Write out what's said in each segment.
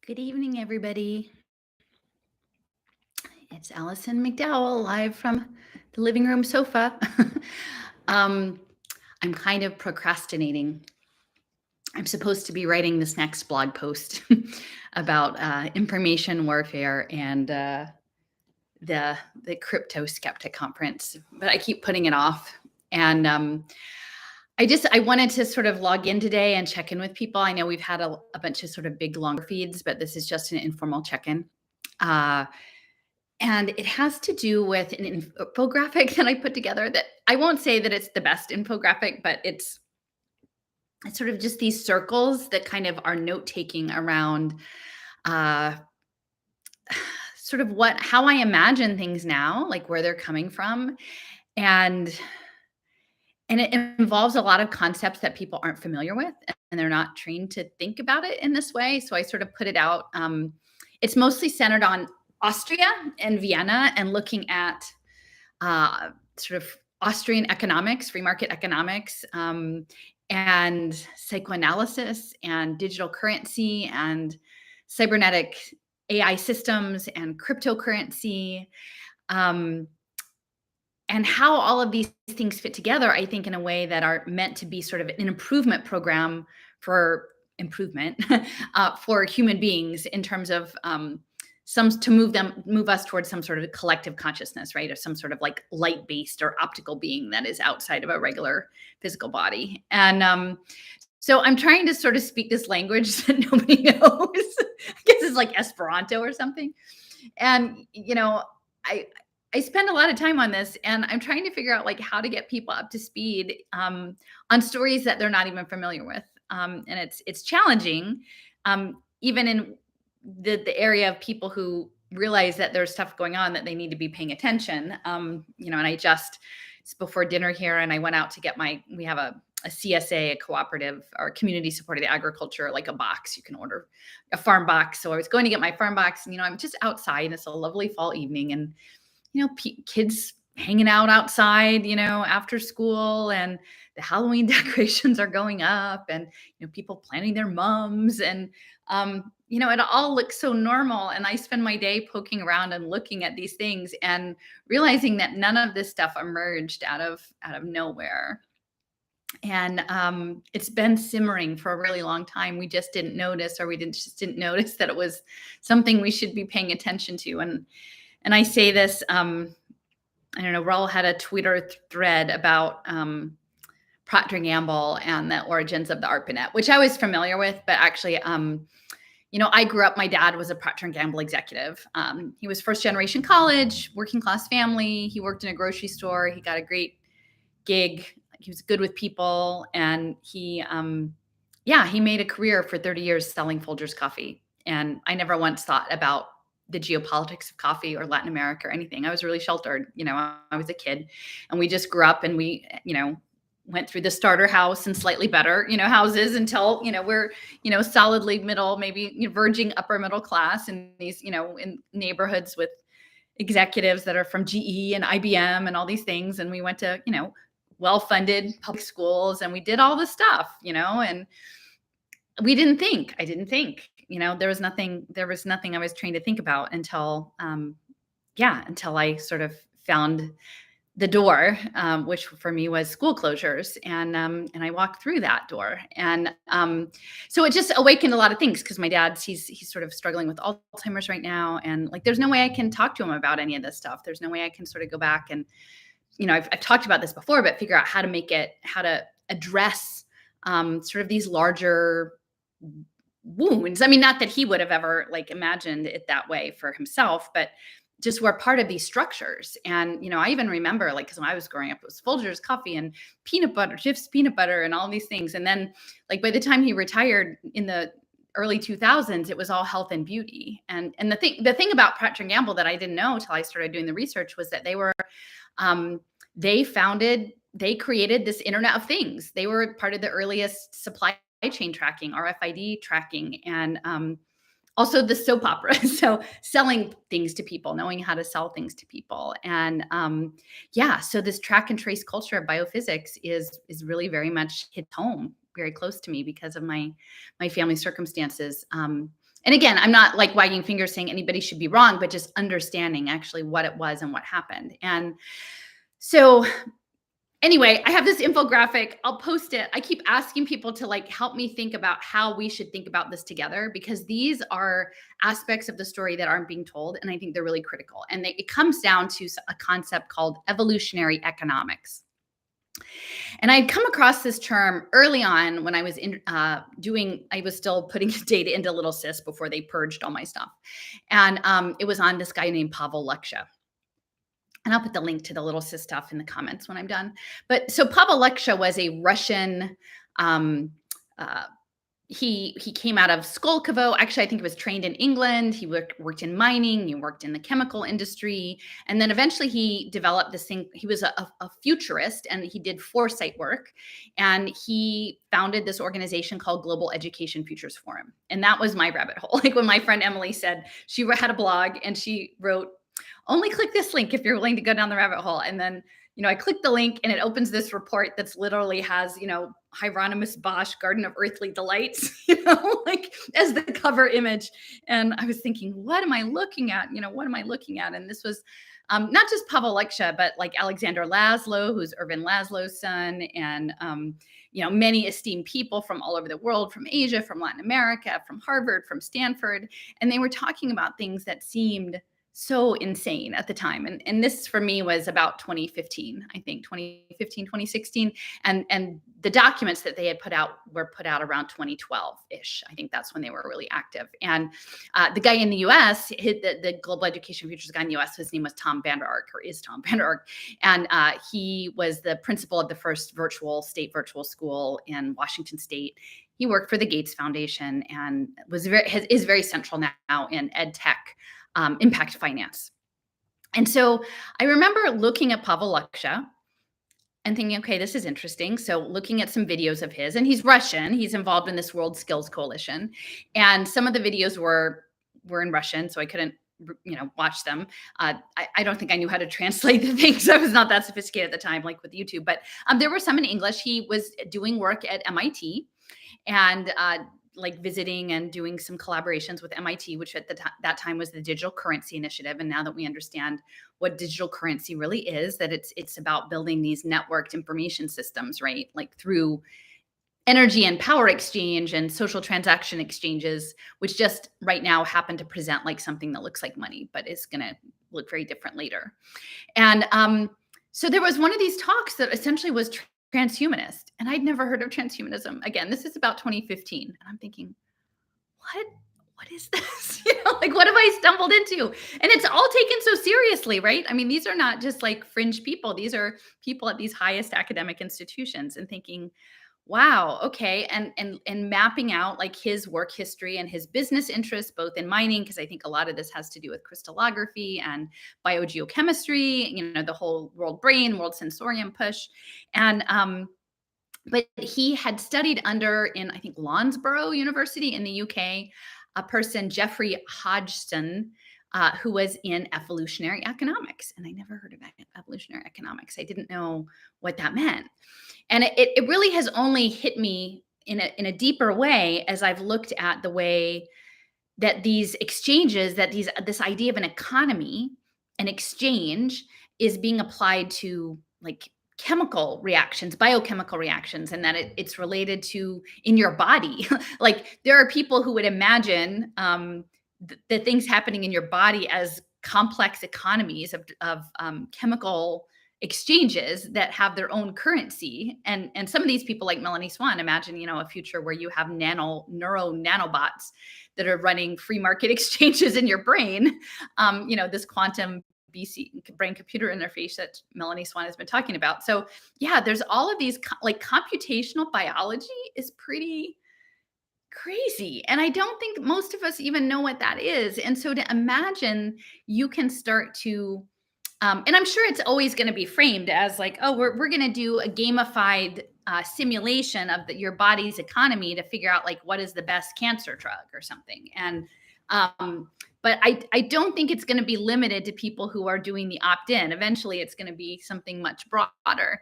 Good evening, everybody. It's Allison McDowell live from the living room sofa. um, I'm kind of procrastinating. I'm supposed to be writing this next blog post about information warfare and the crypto skeptic conference, but I keep putting it off. And I wanted to sort of log in today and check in with people. I know we've had a bunch of sort of big longer feeds, but this is just an informal check-in. Uh, And it has to do with an infographic that I put together that I won't say that it's the best infographic, but it's sort of just these circles that kind of are note taking around uh, sort of how I imagine things now, like where they're coming from, and and it involves a lot of concepts that people aren't familiar with, and they're not trained to think about it in this way. So I sort of put it out. It's mostly centered on Austria and Vienna, and looking at sort of Austrian economics, free market economics, and psychoanalysis, and digital currency, and cybernetic AI systems, and cryptocurrency. Um, and how all of these things fit together, I think, in a way that are meant to be sort of an improvement program for improvement for human beings in terms of some to move us towards some sort of collective consciousness, right? Or some sort of like light based or optical being that is outside of a regular physical body. And so I'm trying to sort of speak this language that nobody knows. I guess it's like Esperanto or something. And I I spend a lot of time on this, and I'm trying to figure out like how to get people up to speed on stories that they're not even familiar with, and it's challenging, even in the area of people who realize that there's stuff going on that they need to be paying attention. And it's before dinner here, and I went out to get we have a CSA, a cooperative or community supported agriculture, like a box. You can order a farm box. So I was going to get my farm box, and I'm just outside, and it's a lovely fall evening, and kids hanging out outside, after school, and the Halloween decorations are going up, and people planning their mums, and it all looks so normal. And I spend my day poking around and looking at these things and realizing that none of this stuff emerged out of nowhere. And it's been simmering for a really long time. We just didn't notice, or we didn't notice that it was something we should be paying attention to. And I say this, I don't know, Raul had a Twitter thread about Procter & Gamble and the origins of the ARPANET, which I was familiar with, but actually, I grew up, my dad was a Procter & Gamble executive. He was first generation college, working class family. He worked in a grocery store. He got a great gig. He was good with people. And he made a career for 30 years selling Folgers coffee. And I never once thought about the geopolitics of coffee or Latin America or anything. I was really sheltered. I was a kid, and we just grew up, and we, went through the starter house and slightly better, houses until, we're, solidly middle, maybe verging upper middle class in these, in neighborhoods with executives that are from GE and IBM and all these things. And we went to, well-funded public schools, and we did all this stuff, and I didn't think, there was nothing I was trained to think about until I sort of found the door, which for me was school closures. And I walked through that door. And so it just awakened a lot of things, because my dad's, he's sort of struggling with Alzheimer's right now. And like, there's no way I can talk to him about any of this stuff. There's no way I can sort of go back and, I've talked about this before, but figure out how to address sort of these larger wounds. I mean, not that he would have ever like imagined it that way for himself, but just we're part of these structures. And, I even remember, like, because when I was growing up, it was Folgers coffee and peanut butter, Jif's peanut butter, and all these things. And then, like, by the time he retired in the early 2000s, it was all health and beauty. And the thing about Procter & Gamble that I didn't know till I started doing the research was that they created this Internet of Things. They were part of the earliest supply chain tracking, RFID tracking, and also the soap opera. So selling things to people, knowing how to sell things to people. And so this track and trace culture of biophysics is really very much hit home, very close to me because of my family circumstances. And again, I'm not like wagging fingers saying anybody should be wrong, but just understanding actually what it was and what happened. And so anyway, I have this infographic. I'll post it. I keep asking people to like help me think about how we should think about this together, because these are aspects of the story that aren't being told, and I think they're really critical. And it comes down to a concept called evolutionary economics. And I'd come across this term early on when I was I was still putting data into Little Sis before they purged all my stuff. And it was on this guy named Pavel Leksha. And I'll put the link to the Little Sis stuff in the comments when I'm done. But so Pavel Leksha was a Russian, um, uh, he came out of Skolkovo. Actually, I think he was trained in England. He worked in mining. He worked in the chemical industry. And then eventually he developed this thing. He was a futurist, and he did foresight work. And he founded this organization called Global Education Futures Forum. And that was my rabbit hole. Like when my friend Emily said, she had a blog and she wrote, only click this link if you're willing to go down the rabbit hole. And then, I clicked the link and it opens this report that's literally has, Hieronymus Bosch, Garden of Earthly Delights, like as the cover image. And I was thinking, what am I looking at? What am I looking at? And this was not just Pavel Leksha, but like Alexander Laszlo, who's Irvin Laszlo's son, and many esteemed people from all over the world, from Asia, from Latin America, from Harvard, from Stanford. And they were talking about things that seemed so insane at the time. And this for me was about 2015, I think 2015, 2016. And the documents that they had put out were put out around 2012-ish. I think that's when they were really active. And the guy in the US, the Global Education Futures guy in the US, his name was Tom Vander Ark, or is Tom Vander Ark. And he was the principal of the first state virtual school in Washington State. He worked for the Gates Foundation and is very central now in ed tech. Impact finance. And so I remember looking at Pavel Leksha and thinking, okay, this is interesting. So looking at some videos of his, and he's Russian, he's involved in this World Skills Coalition. And some of the videos were in Russian, so I couldn't, watch them. I don't think I knew how to translate the things. I was not that sophisticated at the time, like with YouTube, but there were some in English. He was doing work at MIT and like visiting and doing some collaborations with MIT, which at that time was the Digital Currency Initiative. And now that we understand what digital currency really is, that it's about building these networked information systems, right? Like through energy and power exchange and social transaction exchanges, which just right now happen to present like something that looks like money, but is going to look very different later. And so there was one of these talks that essentially was transhumanist. And I'd never heard of transhumanism. Again, this is about 2015. And I'm thinking, what is this? Like, what have I stumbled into? And it's all taken so seriously, right? I mean, these are not just like fringe people. These are people at these highest academic institutions, and thinking, wow, okay. And mapping out like his work history and his business interests, both in mining, because I think a lot of this has to do with crystallography and biogeochemistry, the whole world brain, world sensorium push. And, but he had studied under in, I think, Loughborough University in the UK, a person, Jeffrey Hodgson, who was in evolutionary economics. And I never heard of evolutionary economics. I didn't know what that meant. And it really has only hit me in a deeper way as I've looked at the way that these exchanges, this idea of an economy, an exchange, is being applied to like chemical reactions, biochemical reactions, and that it's related to in your body. Like there are people who would imagine the things happening in your body as complex economies of chemical exchanges that have their own currency. And some of these people like Melanie Swan imagine, a future where you have nanobots that are running free market exchanges in your brain. This quantum BC brain computer interface that Melanie Swan has been talking about. So yeah, there's all of these like computational biology is pretty crazy. And I don't think most of us even know what that is. And so to imagine you can start to and I'm sure it's always going to be framed as like, oh, we're going to do a gamified simulation of your body's economy to figure out like what is the best cancer drug or something. And but I don't think it's going to be limited to people who are doing the opt-in. Eventually, it's going to be something much broader.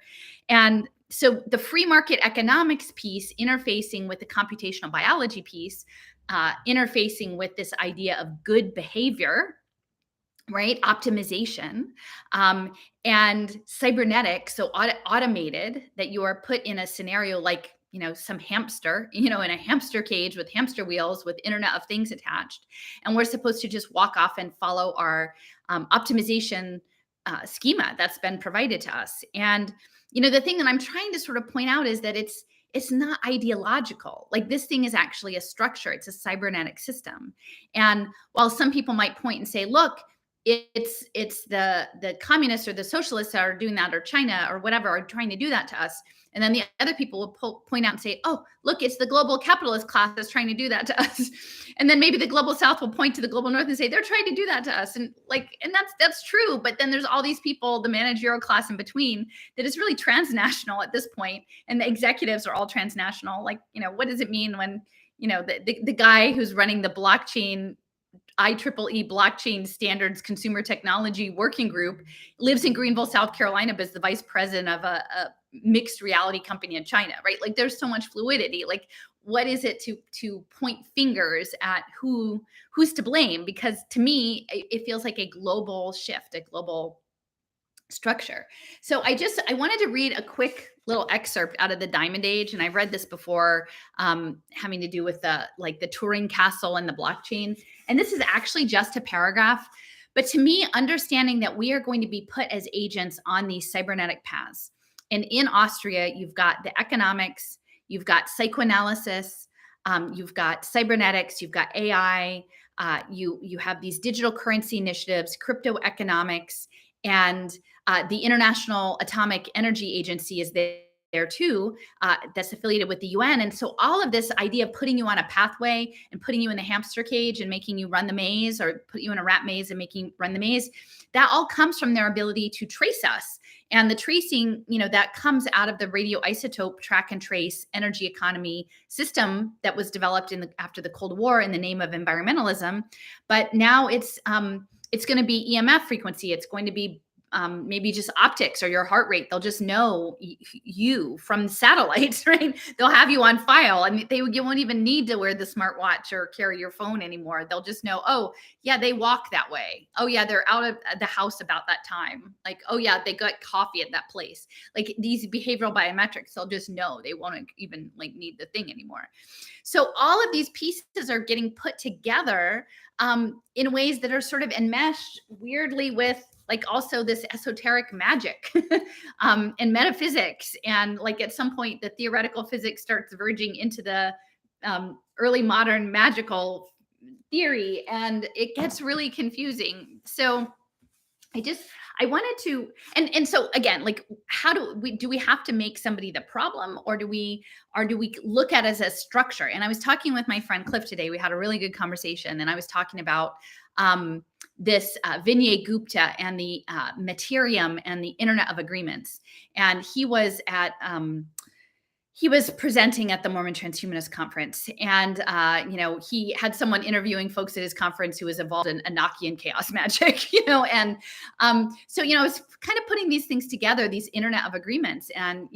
And So the free market economics piece interfacing with the computational biology piece, interfacing with this idea of good behavior, right? Optimization, um, and cybernetic, so automated, that you are put in a scenario like, some hamster, in a hamster cage with hamster wheels with Internet of Things attached. And we're supposed to just walk off and follow our optimization schema that's been provided to us. And, the thing that I'm trying to sort of point out is that it's not ideological. Like, this thing is actually a structure. It's a cybernetic system. And while some people might point and say, look, it's the communists or the socialists that are doing that, or China or whatever are trying to do that to us. And then the other people will point out and say, oh, look, it's the global capitalist class that's trying to do that to us. And then maybe the global south will point to the global north and say, they're trying to do that to us. And that's true. But then there's all these people, the managerial class in between, that is really transnational at this point. And the executives are all transnational. Like, what does it mean when, the guy who's running the blockchain IEEE Blockchain Standards Consumer Technology Working Group lives in Greenville, South Carolina, but is the vice president of a mixed reality company in China, right? Like, there's so much fluidity. Like, what is it to point fingers at who's to blame? Because to me, it feels like a global shift, a global structure. So I wanted to read a quick little excerpt out of the Diamond Age, and I've read this before, having to do with the Turing Castle and the blockchain. And this is actually just a paragraph, but to me, understanding that we are going to be put as agents on these cybernetic paths. And in Austria, you've got the economics, you've got psychoanalysis, you've got cybernetics, you've got AI, you have these digital currency initiatives, crypto economics, and the International Atomic Energy Agency is there too, that's affiliated with the UN. And so all of this idea of putting you on a pathway and putting you in the hamster cage and making you run the maze, or put you in a rat maze and making you run the maze, that all comes from their ability to trace us. And the tracing, that comes out of the radioisotope track and trace energy economy system that was developed after the Cold War in the name of environmentalism. But now it's going to be EMF frequency. It's going to be maybe just optics or your heart rate. They'll just know you from satellites, right? They'll have you on file. I mean, you won't even need to wear the smartwatch or carry your phone anymore. They'll just know, oh, yeah, they walk that way. Oh, yeah, they're out of the house about that time. Like, oh, yeah, they got coffee at that place. Like, these behavioral biometrics, they'll just know. They won't even need the thing anymore. So all of these pieces are getting put together in ways that are sort of enmeshed weirdly with also this esoteric magic and metaphysics. And at some point, the theoretical physics starts verging into the early modern magical theory, and it gets really confusing. So I wanted to, and so again, how do we have to make somebody the problem, or do we look at it as a structure? And I was talking with my friend Cliff today. We had a really good conversation, and I was talking about this Vinay Gupta and the Materium and the Internet of Agreements. And he was presenting at the Mormon Transhumanist Conference, and he had someone interviewing folks at his conference who was involved in Enochian chaos magic, and so I was kind of putting these things together, these Internet of Agreements, and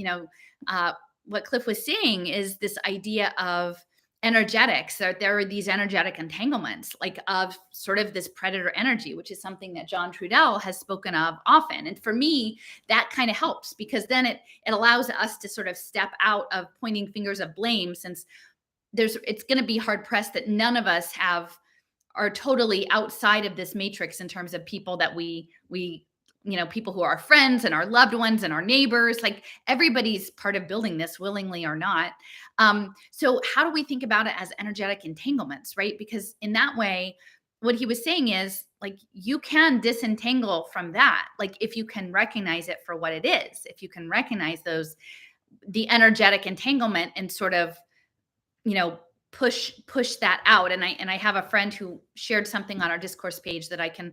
what Cliff was saying is this idea of energetics. There are these energetic entanglements, of sort of this predator energy, which is something that John Trudell has spoken of often. And for me, that kind of helps, because then it allows us to sort of step out of pointing fingers of blame, since it's going to be hard pressed that none of us are totally outside of this matrix in terms of people that we people who are our friends and our loved ones and our neighbors. Everybody's part of building this, willingly or not. So how do we think about it as energetic entanglements, right? Because in that way, what he was saying is, you can disentangle from that. If you can recognize it for what it is, if you can recognize the energetic entanglement and sort of, push that out. And I have a friend who shared something on our discourse page that I can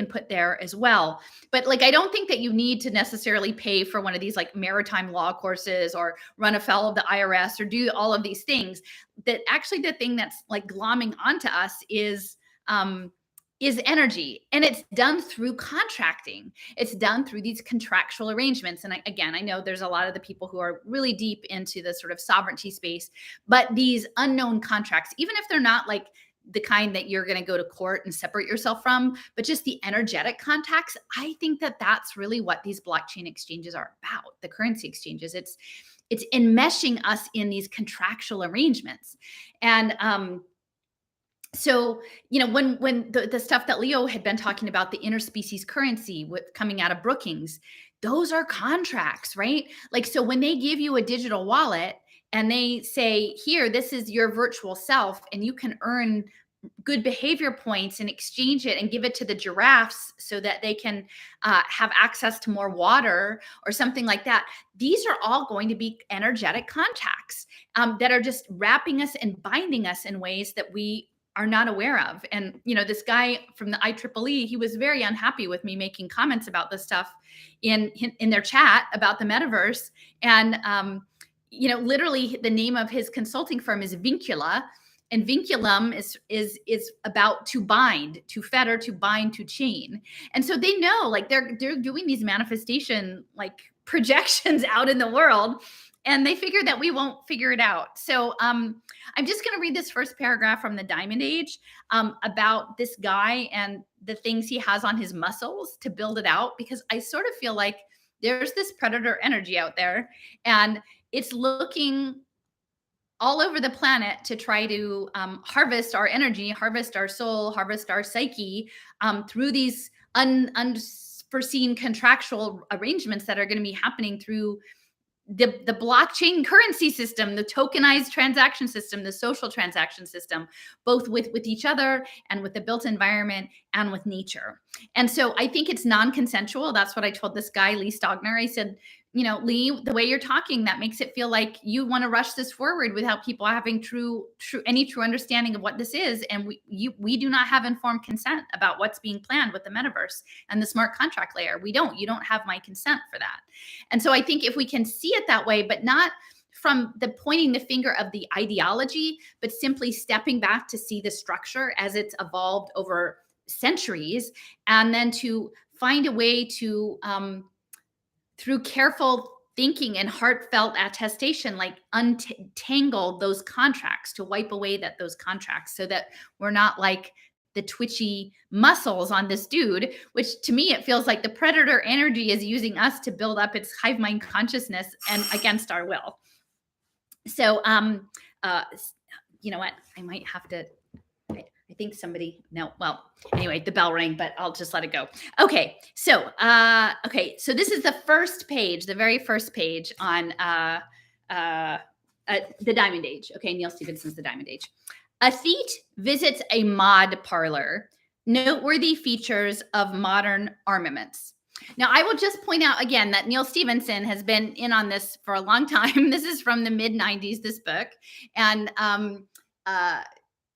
put there as well. But I don't think that you need to necessarily pay for one of these maritime law courses, or run afoul of the IRS, or do all of these things. That actually the thing that's glomming onto us is is energy, and it's done through contracting. It's done through these contractual arrangements. And again, I know there's a lot of the people who are really deep into the sort of sovereignty space, but these unknown contracts, even if they're not like the kind that you're going to go to court and separate yourself from, but just the energetic contacts, I think that that's really what these blockchain exchanges are about, the currency exchanges. It's enmeshing us in these contractual arrangements. And so, when the stuff that Leo had been talking about, the interspecies currency with coming out of Brookings, those are contracts, right? Like, so when they give you a digital wallet and they say, here, this is your virtual self, and you can earn good behavior points and exchange it and give it to the giraffes so that they can have access to more water or something like that. These are all going to be energetic contacts that are just wrapping us and binding us in ways that we are not aware of. And, this guy from the IEEE, he was very unhappy with me making comments about this stuff in their chat about the metaverse. And, literally the name of his consulting firm is Vincula. And vinculum is about to bind, to fetter, to bind, to chain. And so they know, like, they're doing these manifestation like projections out in the world, and they figure that we won't figure it out. So I'm just going to read this first paragraph from the Diamond Age about this guy and the things he has on his muscles to build it out, because I sort of feel like there's this predator energy out there, and it's looking all over the planet to try to harvest our energy, harvest our soul, harvest our psyche through these unforeseen contractual arrangements that are going to be happening through the blockchain currency system, the tokenized transaction system, the social transaction system, both with each other and with the built environment and with nature. And so I think it's non-consensual. That's what I told this guy, Lee Stogner. I said, Lee, the way you're talking, that makes it feel like you want to rush this forward without people having any true understanding of what this is. And we do not have informed consent about what's being planned with the metaverse and the smart contract layer. You don't have my consent for that. And so I think if we can see it that way, but not from the pointing the finger of the ideology, but simply stepping back to see the structure as it's evolved over centuries, and then to find a way to, through careful thinking and heartfelt attestation, like untangle those contracts, to wipe away those contracts, so that we're not like the twitchy muscles on this dude, which to me, it feels like the predator energy is using us to build up its hive mind consciousness and against our will. So, you know what? I might have to, I think anyway, the bell rang, but I'll just let it go. Okay. So, so this is the first page, the very first page on the Diamond Age. Okay. Neil Stephenson's The Diamond Age. A Theet visits a mod parlor. Noteworthy features of modern armaments. Now, I will just point out again that Neil Stephenson has been in on this for a long time. This is from the mid-90s, this book. And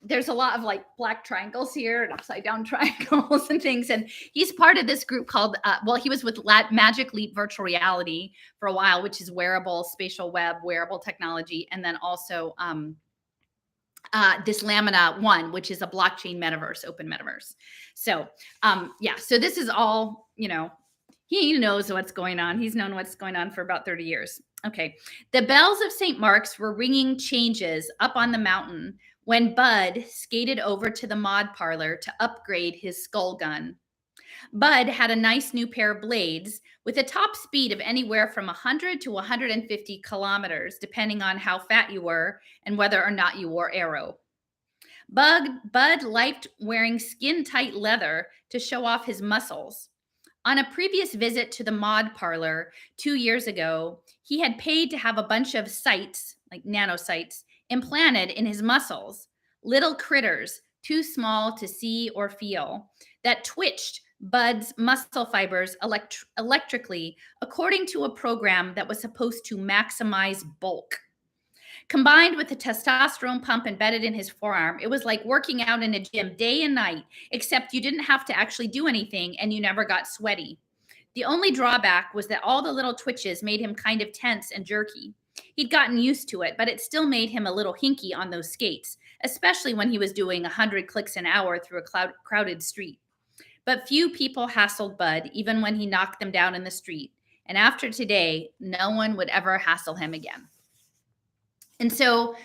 there's a lot of like black triangles here and upside down triangles and things. And he's part of this group called, he was with Magic Leap Virtual Reality for a while, which is wearable, spatial web, wearable technology. And then also this Lamina One, which is a blockchain metaverse, open metaverse. So so this is all, he knows what's going on. He's known what's going on for about 30 years. Okay. The bells of St. Mark's were ringing changes up on the mountain when Bud skated over to the mod parlor to upgrade his skull gun. Bud had a nice new pair of blades with a top speed of anywhere from 100 to 150 kilometers, depending on how fat you were and whether or not you wore arrow. Bud liked wearing skin-tight leather to show off his muscles. On a previous visit to the mod parlor 2 years ago, he had paid to have a bunch of sites, like nanocytes, implanted in his muscles, little critters too small to see or feel, that twitched Bud's muscle fibers electrically according to a program that was supposed to maximize bulk. Combined with the testosterone pump embedded in his forearm, it was like working out in a gym day and night, except you didn't have to actually do anything and you never got sweaty. The only drawback was that all the little twitches made him kind of tense and jerky. He'd gotten used to it, but it still made him a little hinky on those skates, especially when he was doing 100 clicks an hour through a crowded street. But few people hassled Bud, even when he knocked them down in the street. And after today, no one would ever hassle him again. And so,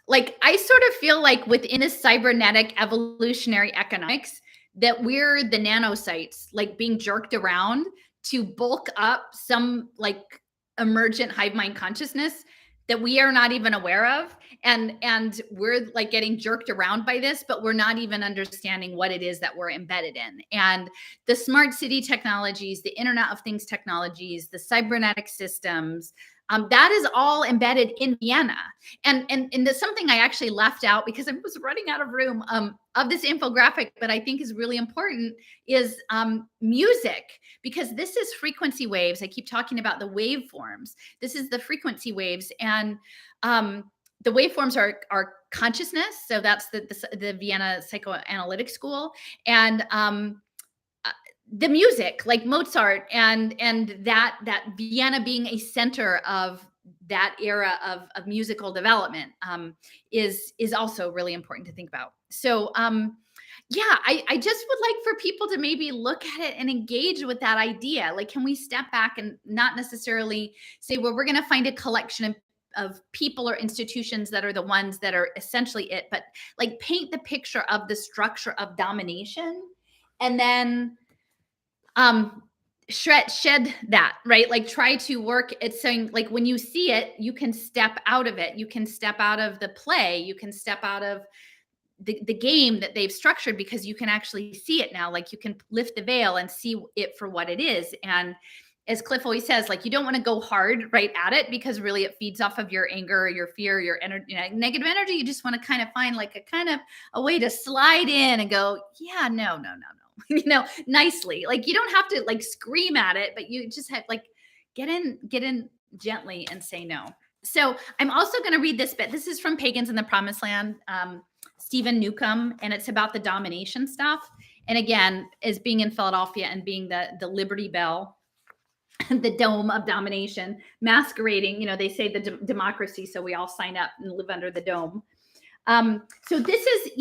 like, I sort of feel like within this cybernetic evolutionary economics, that we're the nanocytes, like being jerked around to bulk up some like emergent hive mind consciousness that we are not even aware of, and we're like getting jerked around by this, but we're not even understanding what it is that we're embedded in. And the smart city technologies, the Internet of Things technologies, the cybernetic systems, that is all embedded in Vienna. And there's something I actually left out because I was running out of room of this infographic, but I think is really important is music, because this is frequency waves. I keep talking about the waveforms. This is the frequency waves, and the waveforms are consciousness. So that's the Vienna Psychoanalytic School, and the music, like Mozart, and that Vienna being a center of that era of musical development is also really important to think about. So yeah, I just would like for people to maybe look at it and engage with that idea. Like, can we step back and not necessarily say, well, we're going to find a collection of people or institutions that are the ones that are essentially it, but like paint the picture of the structure of domination, and then shed that, right? Like, try to work at saying, like, when you see it, you can step out of it. You can step out of the play. You can step out of the game that they've structured, because you can actually see it now. Like, you can lift the veil and see it for what it is. And as Cliff always says, like, you don't want to go hard right at it, because really it feeds off of your anger, your fear, your energy, negative energy. You just want to kind of find like a way to slide in and go, yeah, no, nicely. Like, you don't have to like scream at it, but you just have like get in gently and say no. So I'm also going to read this bit. This is from Pagans in the Promised Land, Stephen Newcomb, and it's about the domination stuff. And again, as being in Philadelphia and being the Liberty Bell, the dome of domination, masquerading, they say the democracy, so we all sign up and live under the dome. So this is,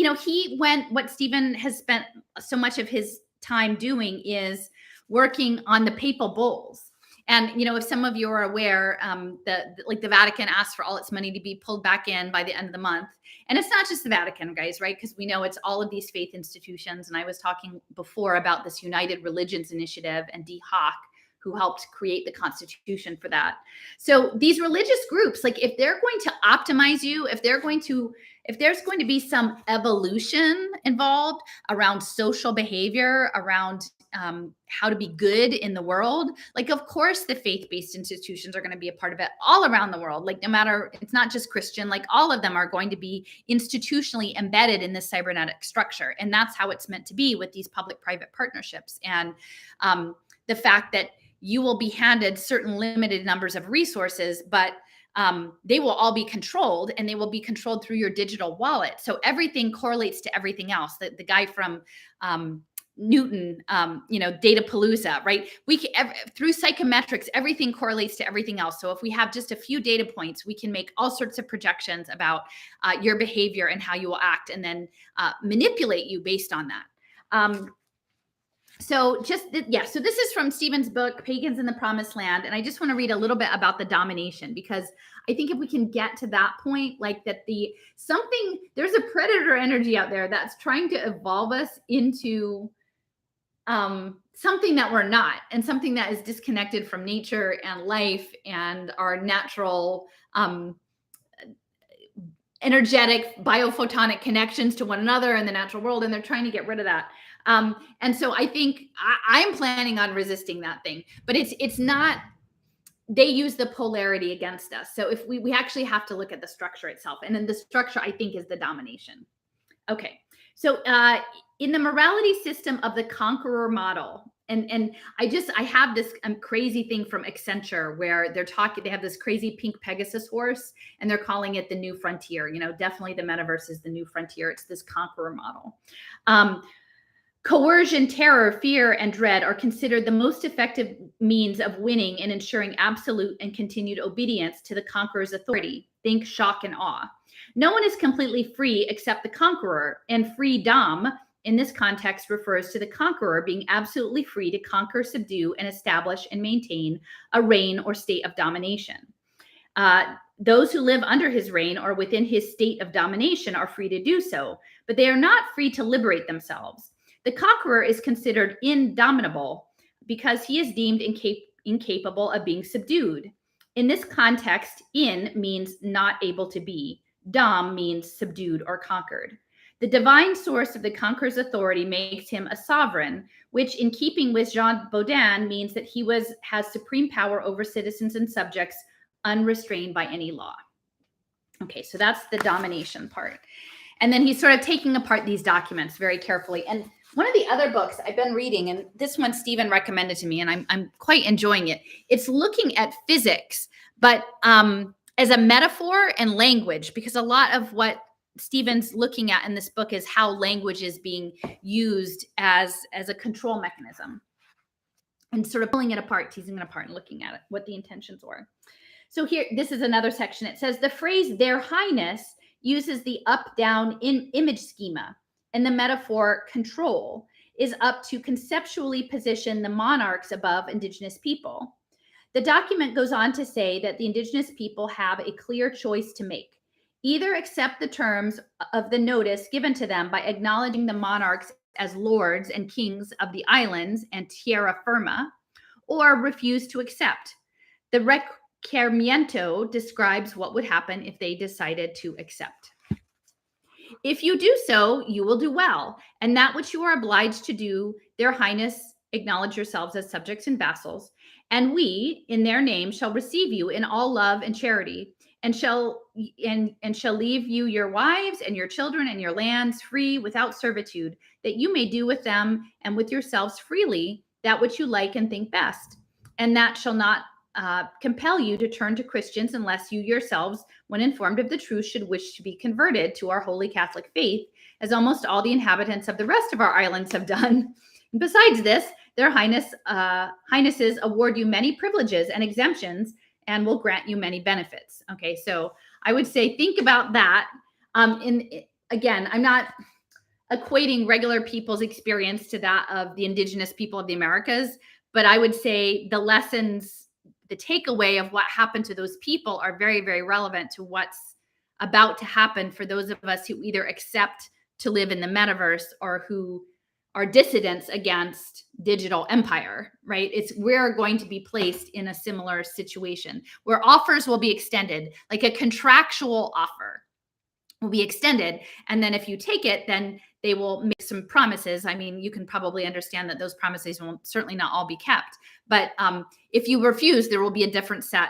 what Stephen has spent so much of his time doing is working on the papal bulls. And, if some of you are aware, the Vatican asked for all its money to be pulled back in by the end of the month. And it's not just the Vatican, guys, right? Because we know it's all of these faith institutions. And I was talking before about this United Religions Initiative and Dee Hock, who helped create the Constitution for that. So these religious groups, like, if they're going to optimize you, if there's going to be some evolution involved around social behavior, around how to be good in the world, like, of course, the faith-based institutions are going to be a part of it all around the world. Like, no matter, it's not just Christian, like, all of them are going to be institutionally embedded in this cybernetic structure. And that's how it's meant to be with these public-private partnerships. And the fact that you will be handed certain limited numbers of resources, but they will all be controlled, and they will be controlled through your digital wallet. So everything correlates to everything else. The guy from Newton, Datapalooza, right? Through psychometrics, everything correlates to everything else. So if we have just a few data points, we can make all sorts of projections about your behavior and how you will act, and then manipulate you based on that. So this is from Stephen's book, Pagans in the Promised Land. And I just want to read a little bit about the domination, because I think if we can get to that point, like that there's a predator energy out there that's trying to evolve us into something that we're not, and something that is disconnected from nature and life and our natural energetic biophotonic connections to one another in the natural world. And they're trying to get rid of that. And so I think I'm planning on resisting that thing, but it's not, they use the polarity against us. So if we actually have to look at the structure itself, and then the structure, I think, is the domination. Okay. So in the morality system of the conqueror model, and I have this crazy thing from Accenture where they have this crazy pink Pegasus horse, and they're calling it the new frontier. Definitely the metaverse is the new frontier. It's this conqueror model. Coercion, terror, fear, and dread are considered the most effective means of winning and ensuring absolute and continued obedience to the conqueror's authority. Think shock and awe. No one is completely free except the conqueror, and freedom in this context refers to the conqueror being absolutely free to conquer, subdue, and establish and maintain a reign or state of domination. Those who live under his reign or within his state of domination are free to do so, but they are not free to liberate themselves. The conqueror is considered indomitable because he is deemed incapable of being subdued. In this context, in means not able to be. Dom means subdued or conquered. The divine source of the conqueror's authority makes him a sovereign, which in keeping with Jean Bodin means that he has supreme power over citizens and subjects unrestrained by any law. Okay, so that's the domination part. And then he's sort of taking apart these documents very carefully. And one of the other books I've been reading, and this one Stephen recommended to me, and I'm quite enjoying it. It's looking at physics, but as a metaphor and language, because a lot of what Stephen's looking at in this book is how language is being used as a control mechanism, and sort of pulling it apart, teasing it apart, and looking at it, what the intentions were. So here, this is another section. It says the phrase "Their Highness" uses the up-down image schema, and the metaphor "control" is up to conceptually position the monarchs above indigenous people. The document goes on to say that the indigenous people have a clear choice to make. Either accept the terms of the notice given to them by acknowledging the monarchs as lords and kings of the islands and terra firma, or refuse to accept. The requerimiento describes what would happen if they decided to accept. If you do so, you will do well, and that which you are obliged to do, their highness, acknowledge yourselves as subjects and vassals, and we, in their name, shall receive you in all love and charity, and shall leave you your wives and your children and your lands free without servitude, that you may do with them and with yourselves freely that which you like and think best, and that shall not compel you to turn to Christians unless you yourselves, when informed of the truth, should wish to be converted to our holy Catholic faith, as almost all the inhabitants of the rest of our islands have done. And besides this, their highnesses award you many privileges and exemptions and will grant you many benefits. Okay, so I would say think about that. Again, I'm not equating regular people's experience to that of the indigenous people of the Americas, but I would say the lessons, the takeaway of what happened to those people are very, very relevant to what's about to happen for those of us who either accept to live in the metaverse or who are dissidents against digital empire, right? We're going to be placed in a similar situation where offers will be extended, like a contractual offer will be extended. And then if you take it, then they will make some promises. I mean, you can probably understand that those promises will certainly not all be kept. But if you refuse, there will be a different set.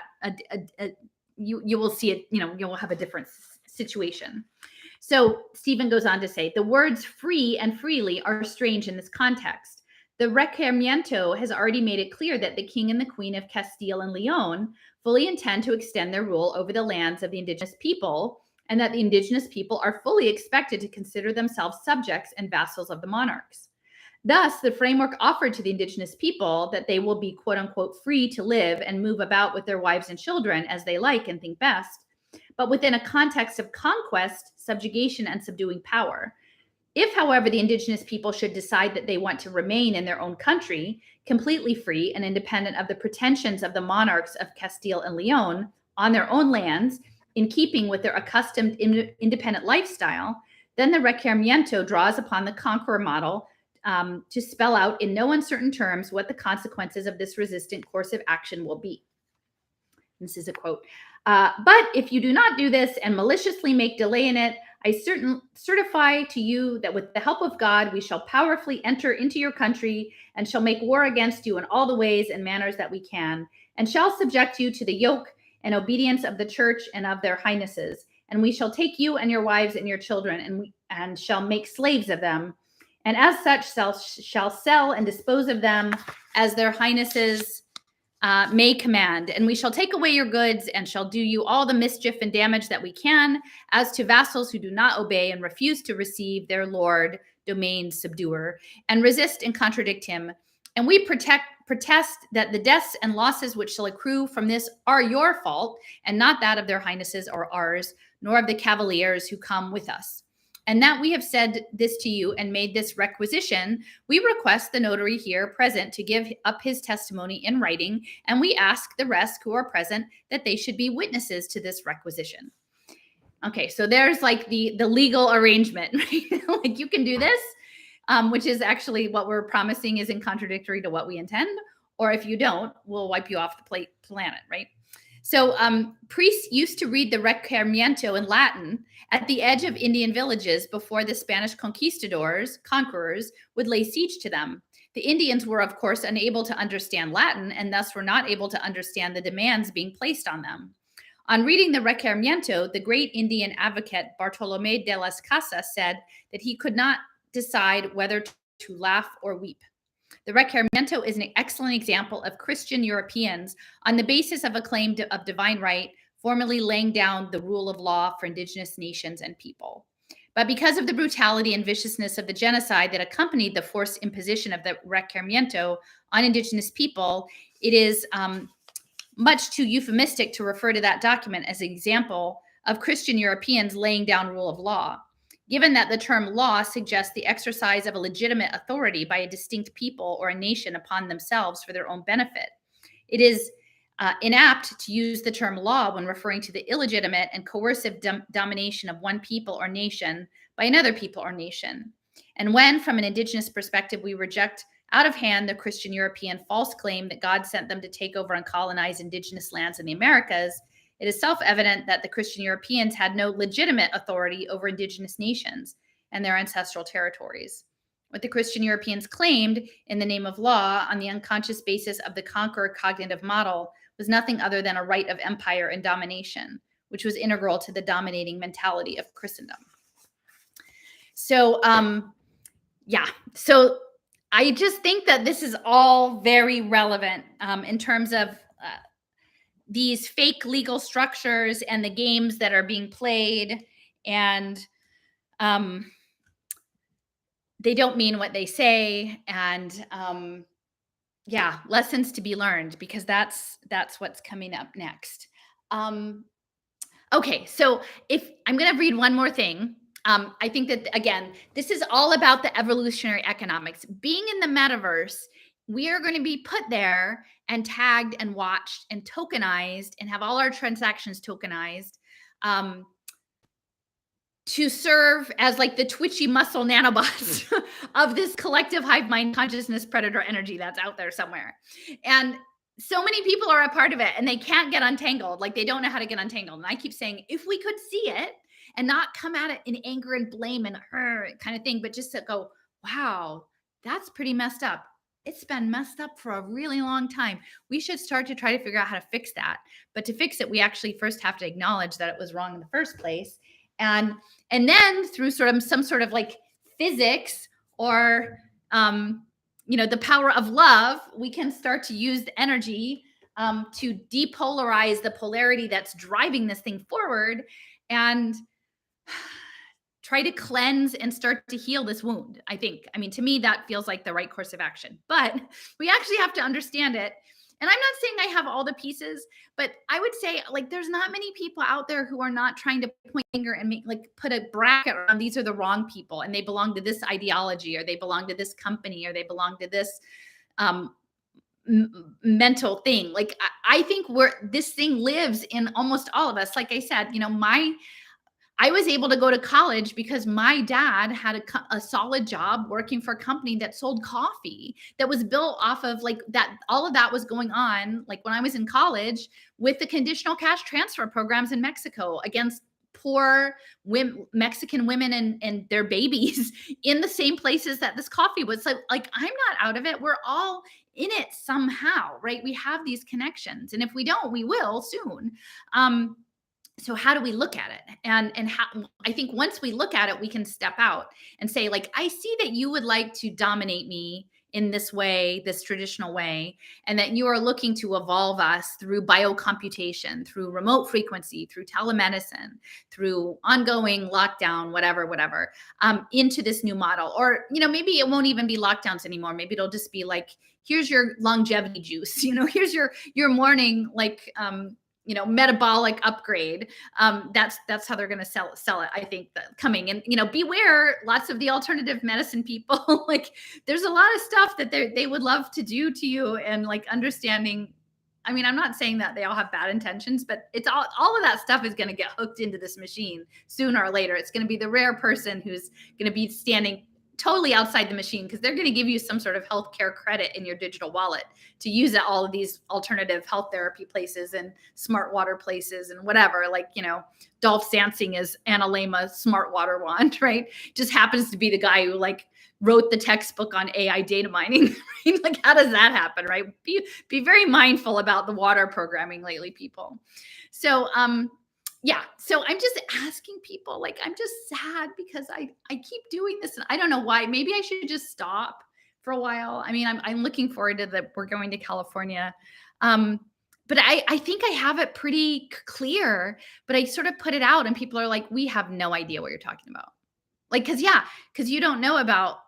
You will see it, you will have a different situation. So Stephen goes on to say, the words free and freely are strange in this context. The requerimiento has already made it clear that the king and the queen of Castile and Leon fully intend to extend their rule over the lands of the indigenous people, and that the indigenous people are fully expected to consider themselves subjects and vassals of the monarchs. Thus, the framework offered to the indigenous people that they will be, quote unquote, free to live and move about with their wives and children as they like and think best, but within a context of conquest, subjugation, and subduing power. If, however, the indigenous people should decide that they want to remain in their own country, completely free and independent of the pretensions of the monarchs of Castile and Leon on their own lands, in keeping with their accustomed independent lifestyle, then the requerimiento draws upon the conqueror model to spell out in no uncertain terms what the consequences of this resistant course of action will be. This is a quote. But if you do not do this and maliciously make delay in it, I certify to you that with the help of God, we shall powerfully enter into your country and shall make war against you in all the ways and manners that we can, and shall subject you to the yoke and obedience of the church and of their highnesses. And we shall take you and your wives and your children and shall make slaves of them. And as such shall sell and dispose of them as their highnesses may command, and we shall take away your goods and shall do you all the mischief and damage that we can. As to vassals who do not obey and refuse to receive their lord, domain subduer, and resist and contradict him. And we protest that the deaths and losses which shall accrue from this are your fault, and not that of their highnesses or ours, nor of the cavaliers who come with us. And that we have said this to you and made this requisition, we request the notary here present to give up his testimony in writing, and we ask the rest who are present that they should be witnesses to this requisition. Okay, so there's like the legal arrangement, right? Like you can do this, which is actually what we're promising is in contradictory to what we intend, or if you don't, we'll wipe you off the planet, right? So priests used to read the Requerimiento in Latin at the edge of Indian villages before the Spanish conquerors, would lay siege to them. The Indians were, of course, unable to understand Latin and thus were not able to understand the demands being placed on them. On reading the Requerimiento, the great Indian advocate Bartolomé de las Casas said that he could not decide whether to laugh or weep. The Requerimiento is an excellent example of Christian Europeans, on the basis of a claim of divine right, formally laying down the rule of law for indigenous nations and people. But because of the brutality and viciousness of the genocide that accompanied the forced imposition of the Requerimiento on indigenous people, it is much too euphemistic to refer to that document as an example of Christian Europeans laying down rule of law, given that the term law suggests the exercise of a legitimate authority by a distinct people or a nation upon themselves for their own benefit. It is inapt to use the term law when referring to the illegitimate and coercive domination of one people or nation by another people or nation. And when, from an indigenous perspective, we reject out of hand the Christian European false claim that God sent them to take over and colonize indigenous lands in the Americas, it is self-evident that the Christian Europeans had no legitimate authority over indigenous nations and their ancestral territories. What the Christian Europeans claimed in the name of law on the unconscious basis of the conqueror cognitive model was nothing other than a right of empire and domination, which was integral to the dominating mentality of Christendom. So, so I just think that this is all very relevant in terms of these fake legal structures and the games that are being played, and they don't mean what they say, and lessons to be learned, because that's what's coming up next. Okay, so if I'm going to read one more thing. I think that, again, this is all about the evolutionary economics. Being in the metaverse, we are going to be put there and tagged and watched and tokenized and have all our transactions tokenized to serve as like the twitchy muscle nanobots of this collective hive mind consciousness predator energy that's out there somewhere. And so many people are a part of it and they can't get untangled. Like they don't know how to get untangled. And I keep saying, if we could see it and not come at it in anger and blame and kind of thing, but just to go, wow, that's pretty messed up. It's been messed up for a really long time. We should start to try to figure out how to fix that. But to fix it, we actually first have to acknowledge that it was wrong in the first place. And then through some sort of like physics or, the power of love, we can start to use the energy to depolarize the polarity that's driving this thing forward and try to cleanse and start to heal this wound. I mean, to me, that feels like the right course of action, but we actually have to understand it. And I'm not saying I have all the pieces, but I would say like there's not many people out there who are not trying to point finger and make like put a bracket around these are the wrong people and they belong to this ideology or they belong to this company or they belong to this mental thing. Like I think this thing lives in almost all of us. Like I said, I was able to go to college because my dad had a solid job working for a company that sold coffee that was built off of like that. All of that was going on like when I was in college with the conditional cash transfer programs in Mexico against poor Mexican women and their babies in the same places that this coffee was. So like, I'm not out of it. We're all in it somehow, right? We have these connections. And if we don't, we will soon. So how do we look at it? And how, I think once we look at it, we can step out and say, like, I see that you would like to dominate me in this way, this traditional way, and that you are looking to evolve us through biocomputation, through remote frequency, through telemedicine, through ongoing lockdown, whatever, into this new model. Or, maybe it won't even be lockdowns anymore. Maybe it'll just be like, here's your longevity juice, here's your morning, like, metabolic upgrade. That's how they're going to sell it, I think, coming. And beware, lots of the alternative medicine people, like, there's a lot of stuff that they would love to do to you, and like understanding. I mean, I'm not saying that they all have bad intentions, but it's all of that stuff is going to get hooked into this machine sooner or later. It's going to be the rare person who's going to be standing totally outside the machine, because they're going to give you some sort of healthcare credit in your digital wallet to use at all of these alternative health therapy places and smart water places and whatever. Like, Dolph Sansing is Analema smart water wand, right? Just happens to be the guy who like wrote the textbook on AI data mining, right? Like, how does that happen, right? Be very mindful about the water programming lately, people. So, yeah. So I'm just asking people, like, I'm just sad because I keep doing this and I don't know why. Maybe I should just stop for a while. I mean, I'm looking forward to that. We're going to California. But I think I have it pretty clear, but I sort of put it out and people are like, we have no idea what you're talking about. Like, cause you don't know about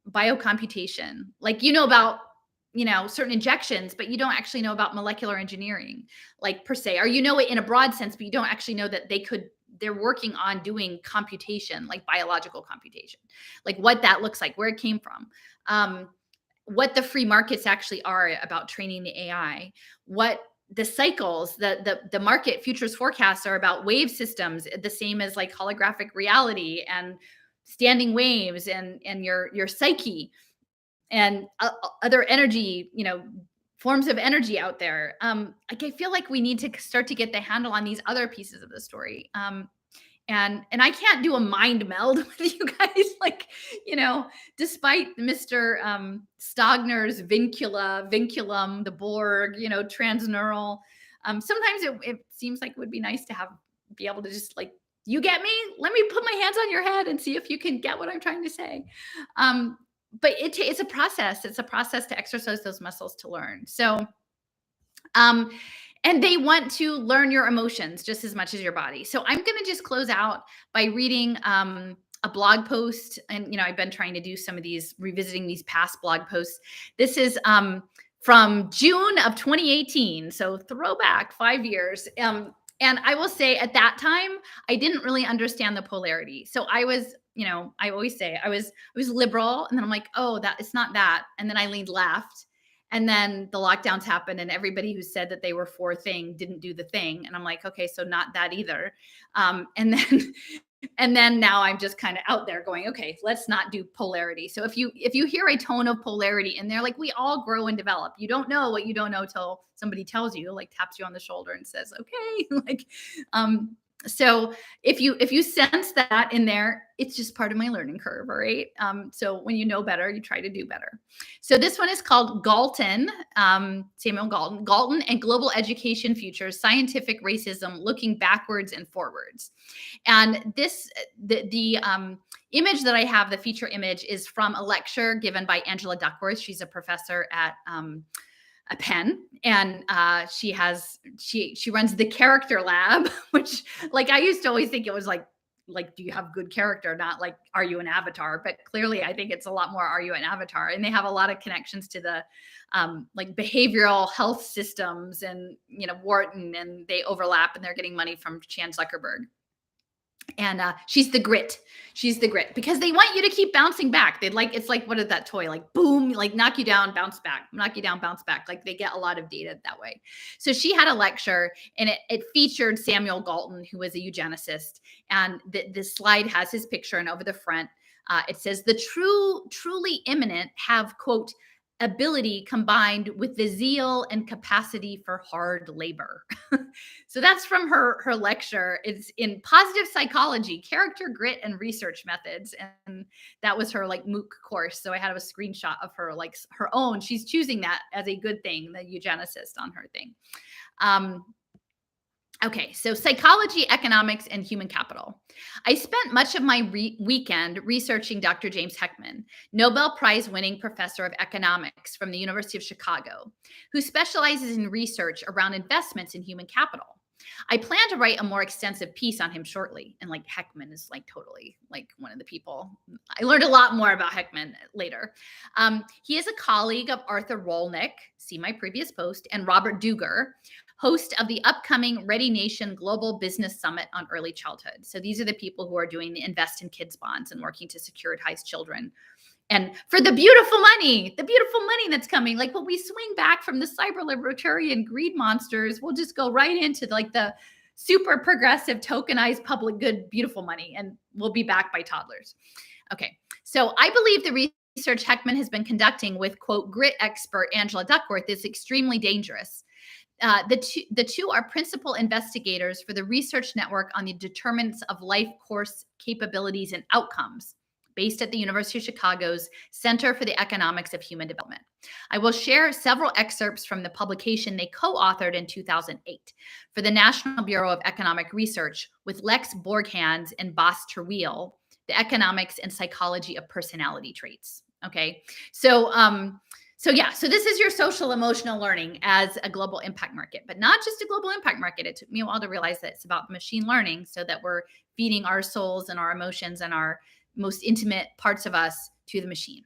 biocomputation. Like, about certain injections, but you don't actually know about molecular engineering, like, per se, or it in a broad sense, but you don't actually know that they're working on doing computation, like biological computation, like what that looks like, where it came from, what the free markets actually are about training the AI, what the cycles, the market futures forecasts are about wave systems, the same as like holographic reality and standing waves and your psyche and other energy, forms of energy out there. Like, I feel like we need to start to get the handle on these other pieces of the story. And I can't do a mind meld with you guys, like, despite Mr. Stogner's vinculum, the Borg, transneural. Sometimes it seems like it would be nice to be able to just like, you get me? Let me put my hands on your head and see if you can get what I'm trying to say. But it's a process. It's a process to exercise those muscles to learn. So, and they want to learn your emotions just as much as your body. So I'm going to just close out by reading a blog post. And, I've been trying to do some of these, revisiting these past blog posts. This is from June of 2018. So throwback 5 years. And I will say at that time, I didn't really understand the polarity. So I was, I always say I was liberal, and then I'm like, oh, that it's not that. And then I leaned left, and then the lockdowns happened, and everybody who said that they were for thing didn't do the thing. And I'm like, okay, so not that either. And then and then now I'm just kind of out there going, okay, let's not do polarity. So if you hear a tone of polarity in there, like, we all grow and develop. You don't know what you don't know till somebody tells you, like taps you on the shoulder and says, okay, like, so if you sense that in there, it's just part of my learning curve. All right. So when you know better, you try to do better. So this one is called Galton, Samuel Galton and Global Education Futures, Scientific Racism, Looking Backwards and Forwards. And this, the image that I have, the feature image, is from a lecture given by Angela Duckworth. She's a professor at a Penn, and she runs the character lab, which, like, I used to always think it was like, do you have good character, not like, are you an avatar? But clearly I think it's a lot more, are you an avatar? And they have a lot of connections to the like behavioral health systems and Wharton, and they overlap, and they're getting money from Chan Zuckerberg. And she's the grit. She's the grit, because they want you to keep bouncing back. It's like, what is that toy? Like, boom, like knock you down, bounce back, knock you down, bounce back. Like, they get a lot of data that way. So she had a lecture, and it featured Samuel Galton, who was a eugenicist. And this slide has his picture, and over the front, it says, the truly eminent have, quote, ability combined with the zeal and capacity for hard labor. So that's from her lecture. It's in Positive Psychology, Character, Grit, and Research Methods. And that was her like MOOC course. So I had a screenshot of her, like her own. She's choosing that as a good thing, the eugenicist on her thing. Okay, so psychology, economics, and human capital. I spent much of my weekend researching Dr. James Heckman, Nobel Prize winning professor of economics from the University of Chicago, who specializes in research around investments in human capital. I plan to write a more extensive piece on him shortly. And like Heckman is like totally like one of the people. I learned a lot more about Heckman later. He is a colleague of Arthur Rolnick, see my previous post, and Robert Duger, host of the upcoming Ready Nation Global Business Summit on Early Childhood. So these are the people who are doing the Invest in Kids bonds and working to securitize children. And for the beautiful money that's coming, like when we swing back from the cyber libertarian greed monsters, we'll just go right into like the super progressive tokenized public good, beautiful money, and we'll be backed by toddlers. Okay, so I believe the research Heckman has been conducting with, quote, grit expert Angela Duckworth is extremely dangerous. The two are principal investigators for the research network on the determinants of life course capabilities and outcomes, based at the University of Chicago's Center for the Economics of Human Development. I will share several excerpts from the publication they co-authored in 2008 for the National Bureau of Economic Research with Lex Borghans and Bas Terweel, The Economics and Psychology of Personality Traits. Okay, so this is your social emotional learning as a global impact market, but not just a global impact market. It took me a while to realize that it's about machine learning so that we're feeding our souls and our emotions and our most intimate parts of us to the machine.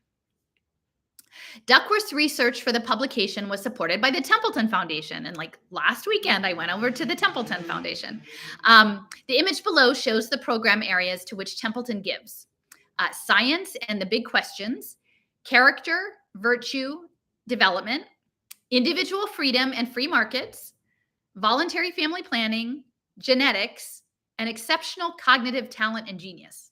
Duckworth's research for the publication was supported by the Templeton Foundation. And like last weekend, I went over to the Templeton Foundation. The image below shows the program areas to which Templeton gives: science and the big questions, character, virtue, development, individual freedom and free markets, voluntary family planning, genetics, and exceptional cognitive talent and genius.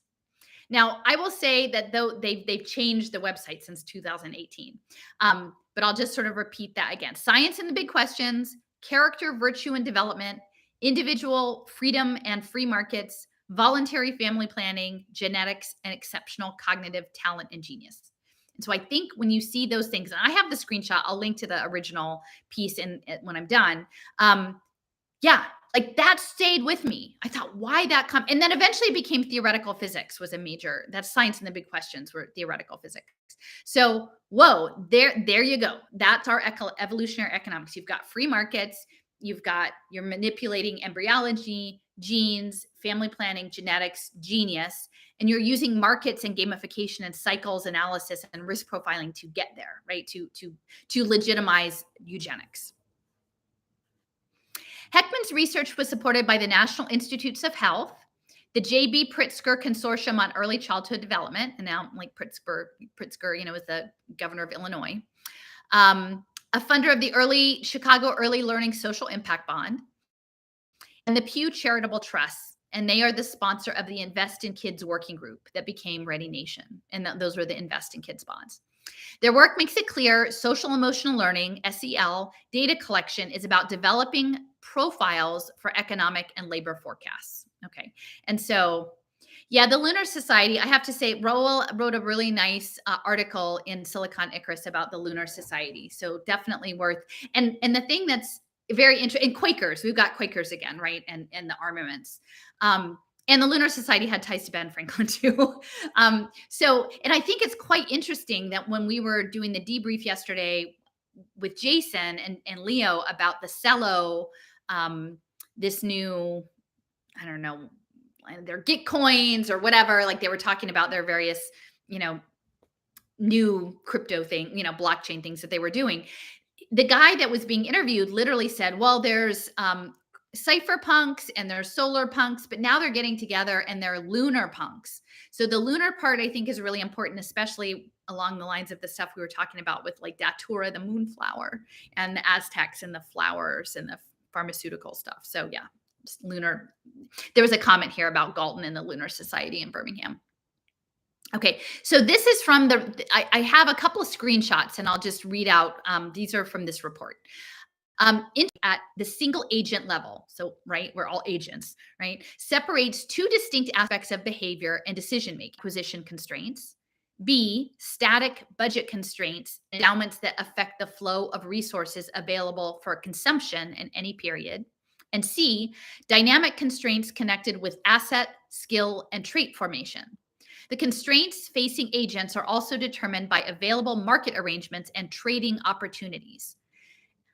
Now, I will say that though they've changed the website since 2018, but I'll just sort of repeat that again. Science and the big questions, character, virtue, and development, individual freedom and free markets, voluntary family planning, genetics, and exceptional cognitive talent and genius. And so I think when you see those things, and I have the screenshot, I'll link to the original piece when I'm done. Like that stayed with me. I thought, why that come? And then eventually it became theoretical physics was a major, that's science and the big questions were theoretical physics. So, whoa, there you go. That's our evolutionary economics. You've got free markets. You're manipulating embryology, genes, family planning, genetics, genius, and you're using markets and gamification and cycles analysis and risk profiling to get there, right? To legitimize eugenics. Heckman's research was supported by the National Institutes of Health, the J.B. Pritzker Consortium on Early Childhood Development, and now like Pritzker, is the governor of Illinois, a funder of the Chicago Early Learning Social Impact Bond, and the Pew Charitable Trust, and they are the sponsor of the Invest in Kids working group that became Ready Nation, and those were the Invest in Kids bonds. Their work makes it clear social emotional learning, SEL, data collection is about developing profiles for economic and labor forecasts. Okay. And so, yeah, the Lunar Society, I have to say, Raoul wrote a really nice article in Silicon Icarus about the Lunar Society. So definitely worth, and the thing that's very interesting, Quakers, we've got Quakers again, right? And the armaments. And the Lunar Society had ties to Ben Franklin too. And I think it's quite interesting that when we were doing the debrief yesterday with Jason and Leo about the Cello, this new, I don't know, their Gitcoins or whatever, like they were talking about their various, new crypto thing, blockchain things that they were doing. The guy that was being interviewed literally said, well, there's cypherpunks and there's solar punks, but now they're getting together and they're lunar punks. So the lunar part, I think, is really important, especially along the lines of the stuff we were talking about with like Datura, the moonflower, and the Aztecs and the flowers and the pharmaceutical stuff. So yeah, just lunar. There was a comment here about Galton and the Lunar Society in Birmingham. Okay, so this is from I have a couple of screenshots and I'll just read out. These are from this report. At the single agent level, so right, we're all agents, right, separates two distinct aspects of behavior and decision making: acquisition constraints, B, static budget constraints, endowments that affect the flow of resources available for consumption in any period, And C, dynamic constraints connected with asset, skill, and trait formation. The constraints facing agents are also determined by available market arrangements and trading opportunities.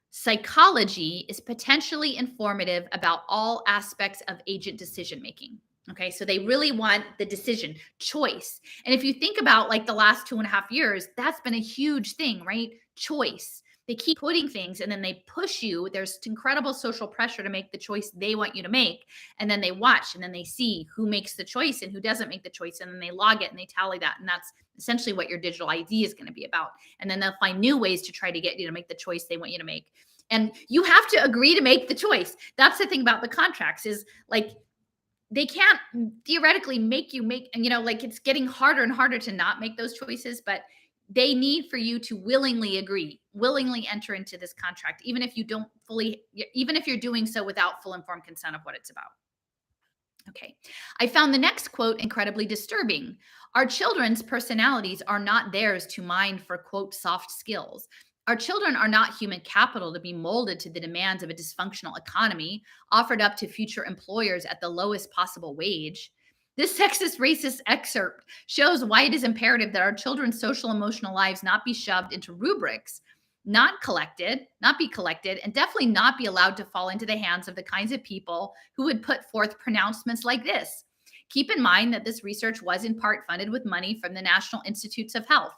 Psychology is potentially informative about all aspects of agent decision making. Okay, so they really want the decision, choice. And if you think about like the last 2.5 years, that's been a huge thing, right? Choice. They keep putting things and then they push you. There's incredible social pressure to make the choice they want you to make. And then they watch and then they see who makes the choice and who doesn't make the choice. And then they log it and they tally that. And that's essentially what your digital ID is going to be about. And then they'll find new ways to try to get you to make the choice they want you to make. And you have to agree to make the choice. That's the thing about the contracts is like, they can't theoretically make you make, and like it's getting harder and harder to not make those choices, but they need for you to willingly agree, willingly enter into this contract, even if you don't fully, even if you're doing so without full informed consent of what it's about. Okay. I found the next quote incredibly disturbing. Our children's personalities are not theirs to mine for, quote, soft skills. Our children are not human capital to be molded to the demands of a dysfunctional economy, offered up to future employers at the lowest possible wage. This sexist, racist excerpt shows why it is imperative that our children's social emotional lives not be shoved into rubrics, not be collected, and definitely not be allowed to fall into the hands of the kinds of people who would put forth pronouncements like this. Keep in mind that this research was in part funded with money from the National Institutes of Health.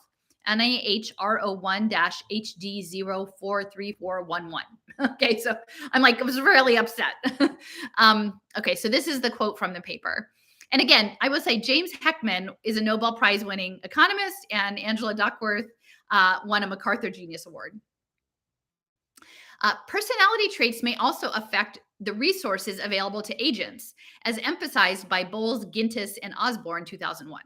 NIH RO1-HD043411. Okay, so I'm like, I was really upset. Okay, so this is the quote from the paper. And again, I will say James Heckman is a Nobel Prize winning economist, and Angela Duckworth won a MacArthur Genius Award. Personality traits may also affect the resources available to agents, as emphasized by Bowles, Gintis, and Osborne 2001.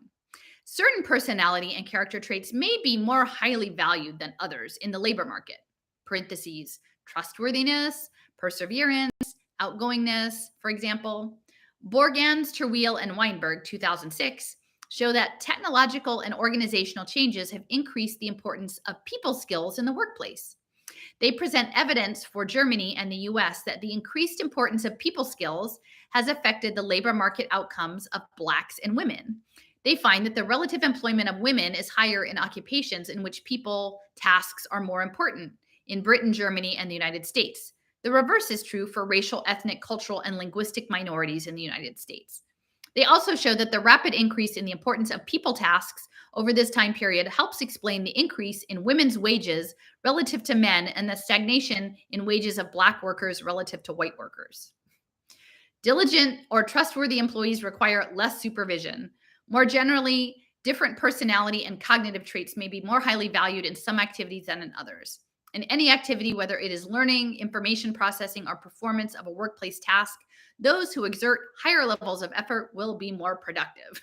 Certain personality and character traits may be more highly valued than others in the labor market. Parentheses, trustworthiness, perseverance, outgoingness, for example. Borgans, Terweel, and Weinberg, 2006, show that technological and organizational changes have increased the importance of people skills in the workplace. They present evidence for Germany and the US that the increased importance of people skills has affected the labor market outcomes of Blacks and women. They find that the relative employment of women is higher in occupations in which people tasks are more important in Britain, Germany, and the United States. The reverse is true for racial, ethnic, cultural, and linguistic minorities in the United States. They also show that the rapid increase in the importance of people tasks over this time period helps explain the increase in women's wages relative to men and the stagnation in wages of Black workers relative to white workers. Diligent or trustworthy employees require less supervision. More generally, different personality and cognitive traits may be more highly valued in some activities than in others. In any activity, whether it is learning, information processing, or performance of a workplace task, those who exert higher levels of effort will be more productive.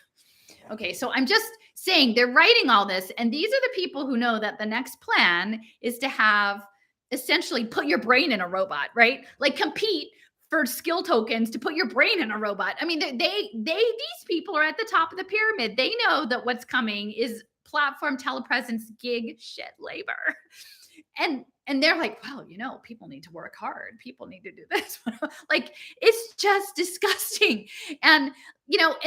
Okay, so I'm just saying they're writing all this, and these are the people who know that the next plan is to have essentially put your brain in a robot, right? Like compete for skill tokens to put your brain in a robot. I mean, these people are at the top of the pyramid. They know that what's coming is platform telepresence gig shit labor. And they're like, well, people need to work hard. People need to do this. Like, it's just disgusting. And, and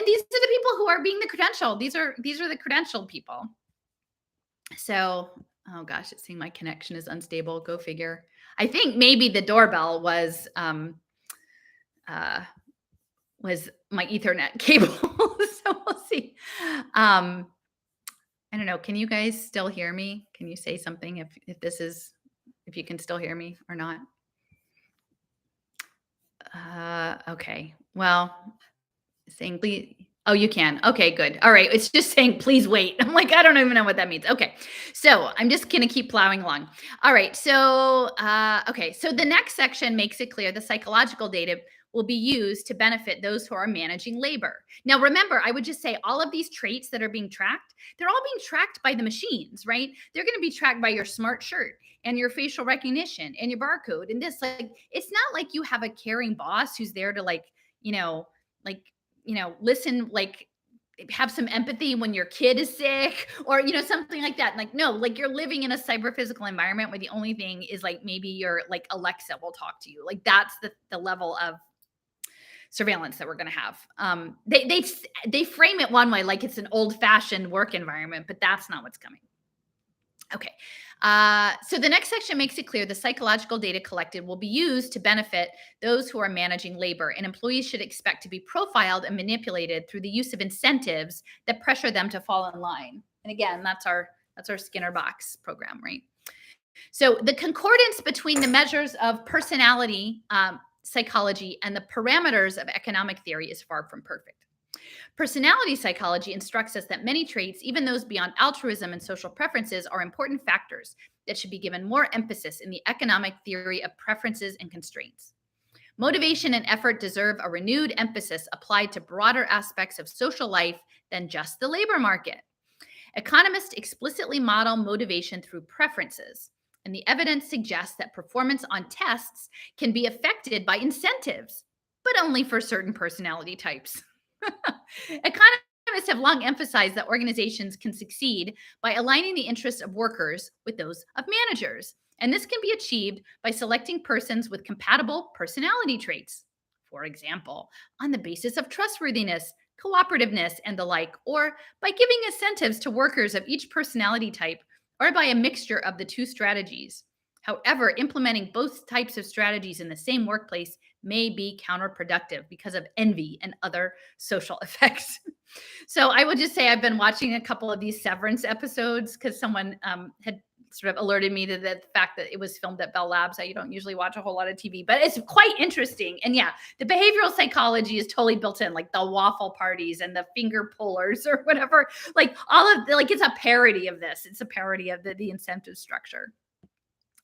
these are the people who are being the credentialed. These are the credentialed people. So, oh gosh, it's saying my connection is unstable. Go figure. I think maybe the doorbell was my Ethernet cable. So we'll see. I don't know. Can you guys still hear me? Can you say something if you can still hear me or not? Okay. Well, saying please. Oh, you can. Okay, good. All right. It's just saying please wait. I'm like, I don't even know what that means. Okay. So I'm just going to keep plowing along. All right. So, okay. So the next section makes it clear the psychological data will be used to benefit those who are managing labor. Now, remember, I would just say all of these traits that are being tracked, they're all being tracked by the machines, right? They're going to be tracked by your smart shirt and your facial recognition and your barcode and this. Like, it's not like you have a caring boss who's there to listen, like have some empathy when your kid is sick, or something like that. Like, no, like, you're living in a cyber physical environment where the only thing is, like, maybe your, like, Alexa will talk to you. Like, that's the level of surveillance that we're going to have. They frame it one way, like it's an old fashioned work environment, but that's not what's coming. Okay. So the next section makes it clear the psychological data collected will be used to benefit those who are managing labor, and employees should expect to be profiled and manipulated through the use of incentives that pressure them to fall in line. And again, that's our Skinner box program, right? So the concordance between the measures of personality psychology and the parameters of economic theory is far from perfect. Personality psychology instructs us that many traits, even those beyond altruism and social preferences, are important factors that should be given more emphasis in the economic theory of preferences and constraints. Motivation and effort deserve a renewed emphasis applied to broader aspects of social life than just the labor market. Economists explicitly model motivation through preferences, and the evidence suggests that performance on tests can be affected by incentives, but only for certain personality types. Economists have long emphasized that organizations can succeed by aligning the interests of workers with those of managers. And this can be achieved by selecting persons with compatible personality traits, for example, on the basis of trustworthiness, cooperativeness, and the like, or by giving incentives to workers of each personality type, or by a mixture of the two strategies. However, implementing both types of strategies in the same workplace may be counterproductive because of envy and other social effects. So I would just say I've been watching a couple of these Severance episodes because someone had sort of alerted me to the fact that it was filmed at Bell Labs. I don't usually watch a whole lot of TV, but it's quite interesting. And yeah, the behavioral psychology is totally built in, like the waffle parties and the finger pullers or whatever. Like all of like, it's a parody of this. It's a parody of the incentive structure.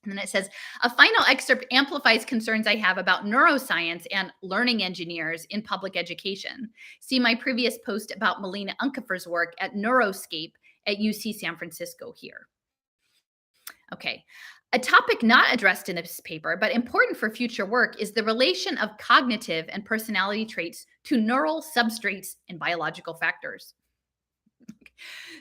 And then it says, a final excerpt amplifies concerns I have about neuroscience and learning engineers in public education. See my previous post about Melina Unkefer's work at Neuroscape at UC San Francisco here. Okay. A topic not addressed in this paper, but important for future work, is the relation of cognitive and personality traits to neural substrates and biological factors.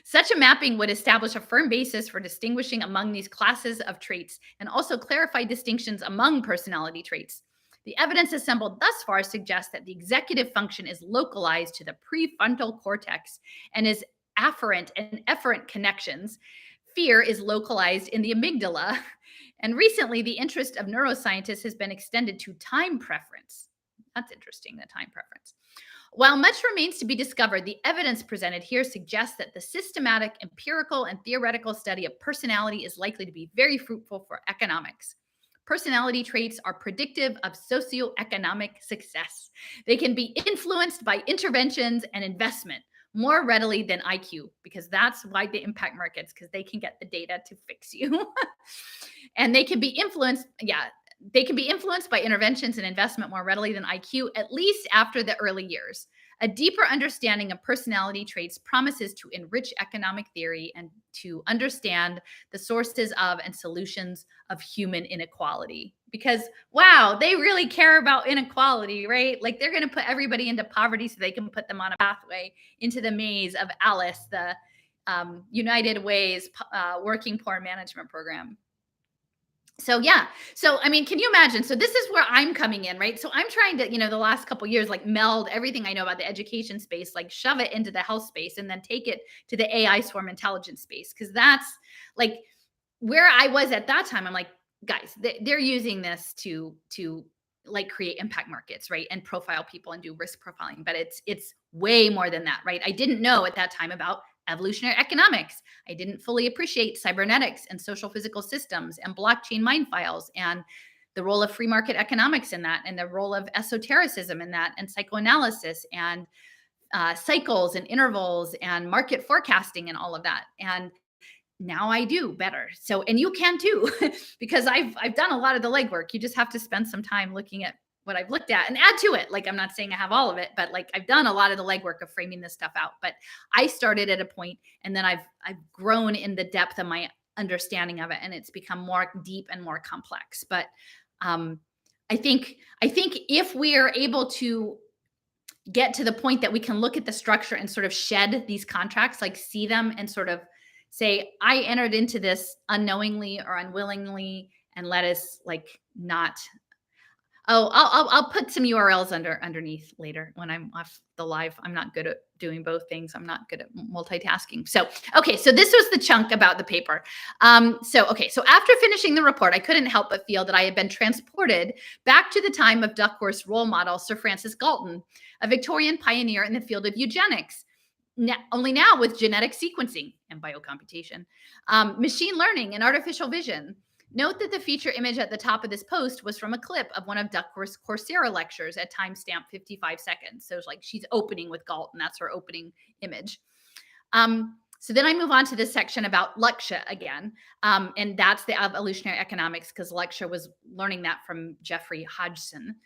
Such a mapping would establish a firm basis for distinguishing among these classes of traits and also clarify distinctions among personality traits. The evidence assembled thus far suggests that the executive function is localized to the prefrontal cortex and is afferent and efferent connections. Fear is localized in the amygdala. And recently, the interest of neuroscientists has been extended to time preference. That's interesting, the time preference. While much remains to be discovered, the evidence presented here suggests that the systematic, empirical, and theoretical study of personality is likely to be very fruitful for economics. Personality traits are predictive of socioeconomic success. They can be influenced by interventions and investment more readily than IQ, because that's why they impact markets, because they can get the data to fix you. And they can be influenced, they can be influenced by interventions and investment more readily than IQ, at least after the early years. A deeper understanding of personality traits promises to enrich economic theory and to understand the sources of and solutions of human inequality. Because, wow, they really care about inequality, right? Like, they're going to put everybody into poverty so they can put them on a pathway into the maze of Alice, the United Way's working poor management program. So yeah. So I mean, can you imagine? So this is where I'm coming in, right? So I'm trying to, the last couple of years, like meld everything I know about the education space, like shove it into the health space, and then take it to the AI swarm intelligence space, because that's like where I was at that time. I'm like, guys, they're using this to like create impact markets, right, and profile people and do risk profiling, but it's way more than that, right? I didn't know at that time about evolutionary economics. I didn't fully appreciate cybernetics and social physical systems and blockchain mind files and the role of free market economics in that, and the role of esotericism in that, and psychoanalysis and cycles and intervals and market forecasting and all of that. And now I do better. So, and you can too, because I've done a lot of the legwork. You just have to spend some time looking at what I've looked at and add to it. Like, I'm not saying I have all of it, but like I've done a lot of the legwork of framing this stuff out. But I started at a point, and then I've grown in the depth of my understanding of it, and it's become more deep and more complex. But I think if we are able to get to the point that we can look at the structure and sort of shed these contracts, like see them and sort of say, I entered into this unknowingly or unwillingly, and let us like not. Oh, I'll put some URLs underneath later when I'm off the live. I'm not good at doing both things. I'm not good at multitasking. So, okay, so this was the chunk about the paper. So after finishing the report, I couldn't help but feel that I had been transported back to the time of Duckworth's role model, Sir Francis Galton, a Victorian pioneer in the field of eugenics. Only now with genetic sequencing and biocomputation, machine learning and artificial vision. Note that the feature image at the top of this post was from a clip of one of Duckworth's Coursera lectures at timestamp 55 seconds. So it's like she's opening with Galton. That's her opening image. So then I move on to this section about Luxia again. And that's the evolutionary economics, because Luxia was learning that from Jeffrey Hodgson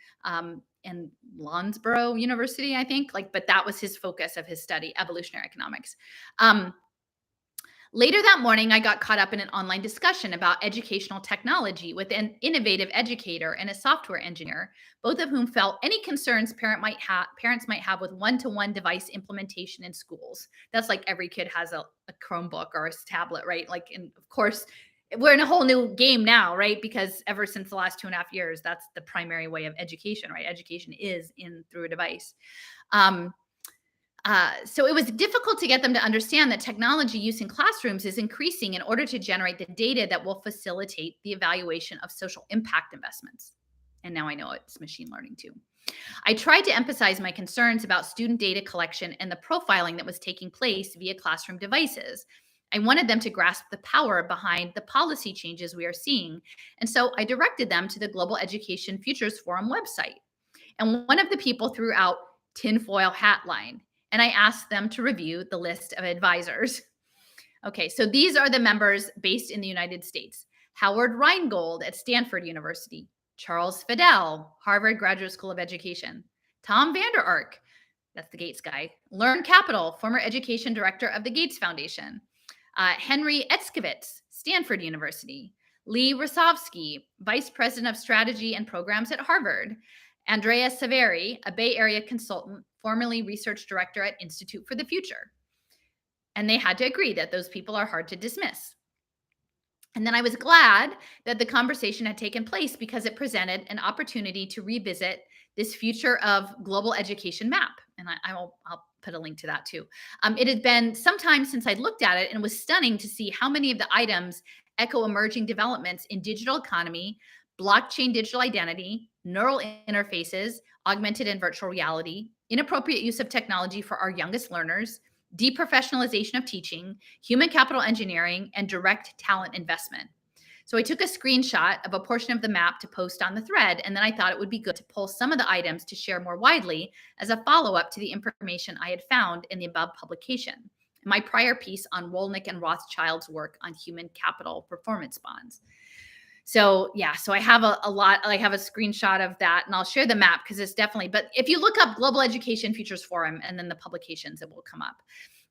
in Loughborough University, I think. But that was his focus of his study, evolutionary economics. Later that morning, I got caught up in an online discussion about educational technology with an innovative educator and a software engineer, both of whom felt any concerns parents might have with one-to-one device implementation in schools. That's like every kid has a Chromebook or a tablet, right? And of course, we're in a whole new game now, right? Because ever since the last 2.5 years, that's the primary way of education, right? Education is through a device. So it was difficult to get them to understand that technology use in classrooms is increasing in order to generate the data that will facilitate the evaluation of social impact investments. And now I know it's machine learning too. I tried to emphasize my concerns about student data collection and the profiling that was taking place via classroom devices. I wanted them to grasp the power behind the policy changes we are seeing. And so I directed them to the Global Education Futures Forum website. And one of the people threw out tinfoil hat line, and I asked them to review the list of advisors. Okay, so these are the members based in the United States. Howard Rheingold at Stanford University, Charles Fidel, Harvard Graduate School of Education, Tom Vander Ark, that's the Gates guy, Learn Capital, former education director of the Gates Foundation, Henry Etzkovitz, Stanford University, Lee Rosovsky, vice president of strategy and programs at Harvard, Andrea Saveri, a Bay Area consultant, formerly research director at Institute for the Future. And they had to agree that those people are hard to dismiss. And then I was glad that the conversation had taken place, because it presented an opportunity to revisit this future of global education map. And I'll put a link to that too. It had been some time since I'd looked at it, and it was stunning to see how many of the items echo emerging developments in digital economy, blockchain digital identity, neural interfaces, augmented and virtual reality, inappropriate use of technology for our youngest learners, deprofessionalization of teaching, human capital engineering, and direct talent investment. So I took a screenshot of a portion of the map to post on the thread, and then I thought it would be good to pull some of the items to share more widely as a follow-up to the information I had found in the above publication, my prior piece on Rolnick and Rothschild's work on human capital performance bonds. So yeah, so I have a lot, I have a screenshot of that, and I'll share the map because it's definitely, but if you look up Global Education Futures Forum and then the publications, it will come up.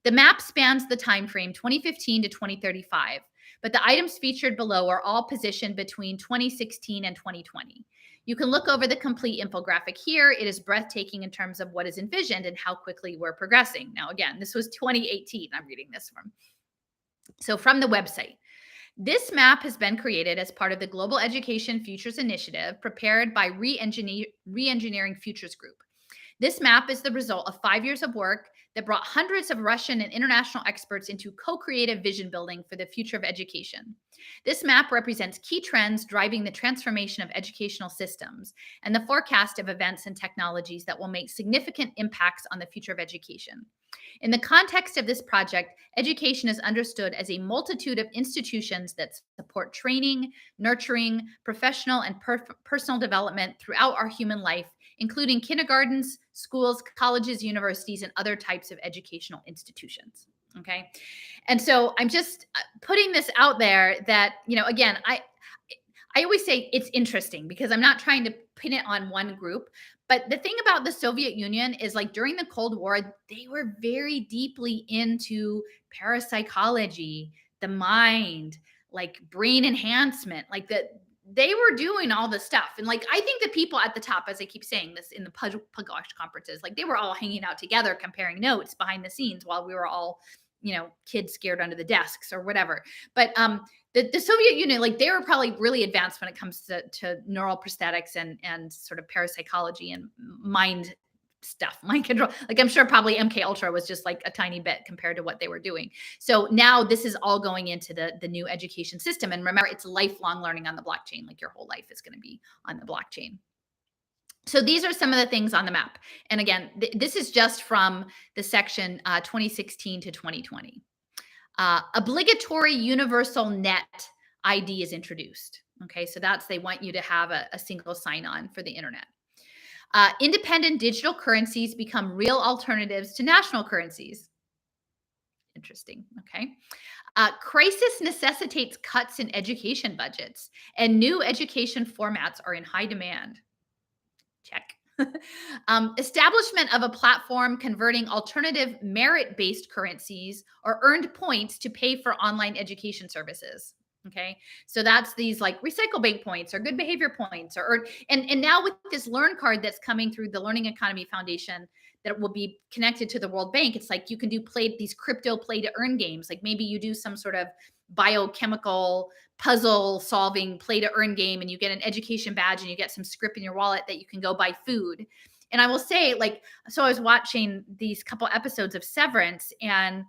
The map spans the time frame 2015 to 2035, but the items featured below are all positioned between 2016 and 2020. You can look over the complete infographic here. It is breathtaking in terms of what is envisioned and how quickly we're progressing. Now, again, this was 2018, I'm reading this from. So from the website. This map has been created as part of the Global Education Futures Initiative, prepared by Re-Engineering Futures Group. This map is the result of 5 years of work that brought hundreds of Russian and international experts into co-creative vision building for the future of education. This map represents key trends driving the transformation of educational systems and the forecast of events and technologies that will make significant impacts on the future of education. In the context of this project, education is understood as a multitude of institutions that support training, nurturing, professional, and personal development throughout our human life, including kindergartens, schools, colleges, universities, and other types of educational institutions. Okay. And so I'm just putting this out there that, again, I always say it's interesting because I'm not trying to pin it on one group. But the thing about the Soviet Union is, like, during the Cold War, they were very deeply into parapsychology, the mind, like brain enhancement, like they were doing all the stuff. And like, I think the people at the top, as I keep saying this in the Pugosh conferences, like they were all hanging out together, comparing notes behind the scenes while we were all, kids scared under the desks or whatever. But the Soviet Union, like they were probably really advanced when it comes to neural prosthetics and sort of parapsychology and mind stuff, mind control. Like I'm sure probably MK Ultra was just like a tiny bit compared to what they were doing. So now this is all going into the new education system. And remember, it's lifelong learning on the blockchain. Like your whole life is going to be on the blockchain. So these are some of the things on the map. And again, this is just from the section 2016 to 2020. Obligatory universal net ID is introduced. Okay, so they want you to have a single sign-on for the internet. Independent digital currencies become real alternatives to national currencies. Interesting. Okay. Crisis necessitates cuts in education budgets, and new education formats are in high demand. Check. Establishment of a platform converting alternative merit-based currencies or earned points to pay for online education services. Okay. So that's these like recycle bank points or good behavior points and now with this Learn card that's coming through the Learning Economy Foundation that will be connected to the World Bank. It's like you can do these crypto play to earn games. Like maybe you do some sort of biochemical puzzle solving play to earn game and you get an education badge and you get some script in your wallet that you can go buy food. And I will say, so I was watching these couple episodes of Severance, and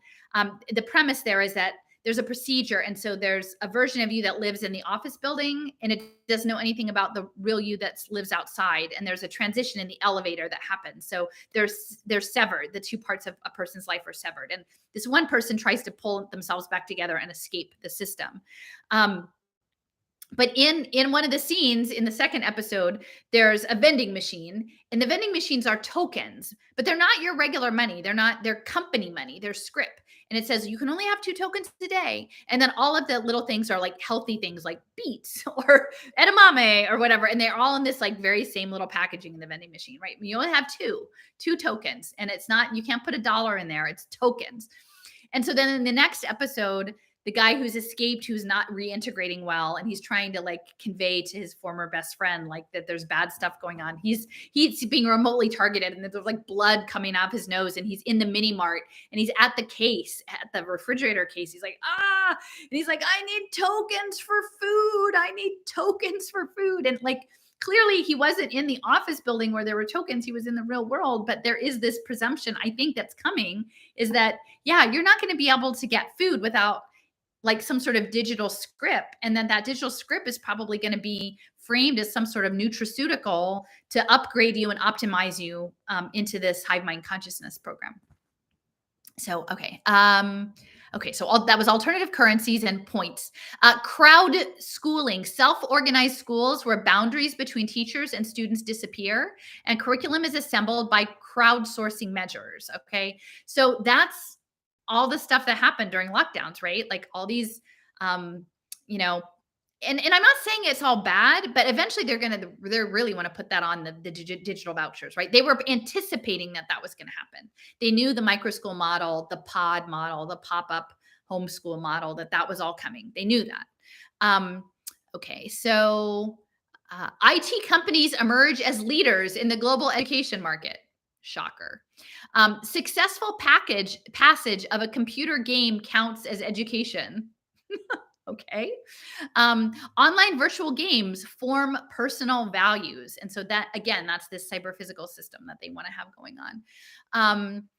the premise there is that there's a procedure. And so there's a version of you that lives in the office building and it doesn't know anything about the real you that lives outside. And there's a transition in the elevator that happens. So they're severed. The two parts of a person's life are severed. And this one person tries to pull themselves back together and escape the system. But in one of the scenes in the second episode, there's a vending machine, and the vending machines are tokens, but they're not your regular money. They're company money. They're script. And it says you can only have 2 tokens a day. And then all of the little things are like healthy things like beets or edamame or whatever. And they're all in this like very same little packaging in the vending machine, right? You only have two tokens, and it's not, you can't put $1 in there. It's tokens. And so then in the next episode, the guy who's escaped, who's not reintegrating well, and he's trying to like convey to his former best friend like that there's bad stuff going on. He's being remotely targeted, and there's like blood coming out of his nose, and he's in the mini mart, and he's at the refrigerator case. He's like, and he's like, I need tokens for food. I need tokens for food. And like clearly he wasn't in the office building where there were tokens. He was in the real world. But there is this presumption, I think, that's coming, is that, yeah, you're not going to be able to get food without like some sort of digital script. And then that digital script is probably going to be framed as some sort of nutraceutical to upgrade you and optimize you into this hive mind consciousness program. So, okay. So that was alternative currencies and points. Crowd schooling, self-organized schools where boundaries between teachers and students disappear, and curriculum is assembled by crowdsourcing measures. Okay. So that's all the stuff that happened during lockdowns, right? Like all these, and I'm not saying it's all bad, but eventually they really want to put that on the digital vouchers, right? They were anticipating that was going to happen. They knew the micro school model, the pod model, the pop-up homeschool model, that was all coming. They knew that. Okay. So IT companies emerge as leaders in the global education market. Shocker. Successful passage of a computer game counts as education. Okay. Online virtual games form personal values. And so that, again, that's this cyber-physical system that they want to have going on.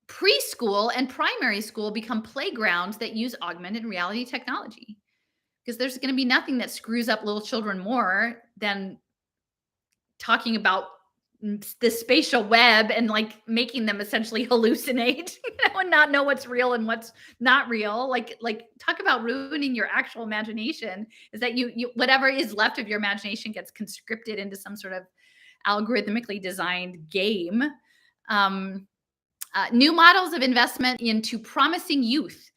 Preschool and primary school become playgrounds that use augmented reality technology, because there's going to be nothing that screws up little children more than talking about the spatial web and like making them essentially hallucinate, and not know what's real and what's not real. Like talk about ruining your actual imagination, is that you whatever is left of your imagination gets conscripted into some sort of algorithmically designed game. New models of investment into promising youth.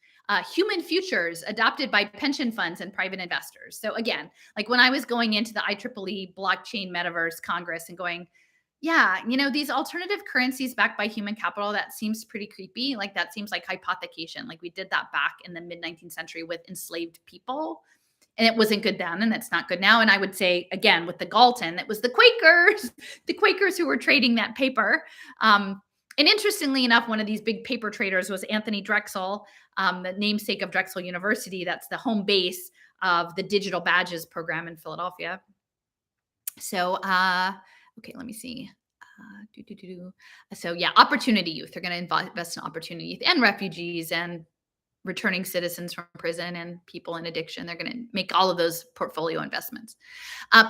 Human futures adopted by pension funds and private investors. So again, like when I was going into the IEEE blockchain metaverse Congress and going, yeah, these alternative currencies backed by human capital, that seems pretty creepy. Like that seems like hypothecation. Like we did that back in the mid 19th century with enslaved people. And it wasn't good then, and it's not good now. And I would say, again, with the Galton, it was the Quakers, the Quakers who were trading that paper. And interestingly enough, one of these big paper traders was Anthony Drexel, the namesake of Drexel University. That's the home base of the Digital Badges program in Philadelphia. So, okay, let me see. So yeah, opportunity youth. They're going to invest in opportunity youth and refugees and returning citizens from prison and people in addiction. They're going to make all of those portfolio investments.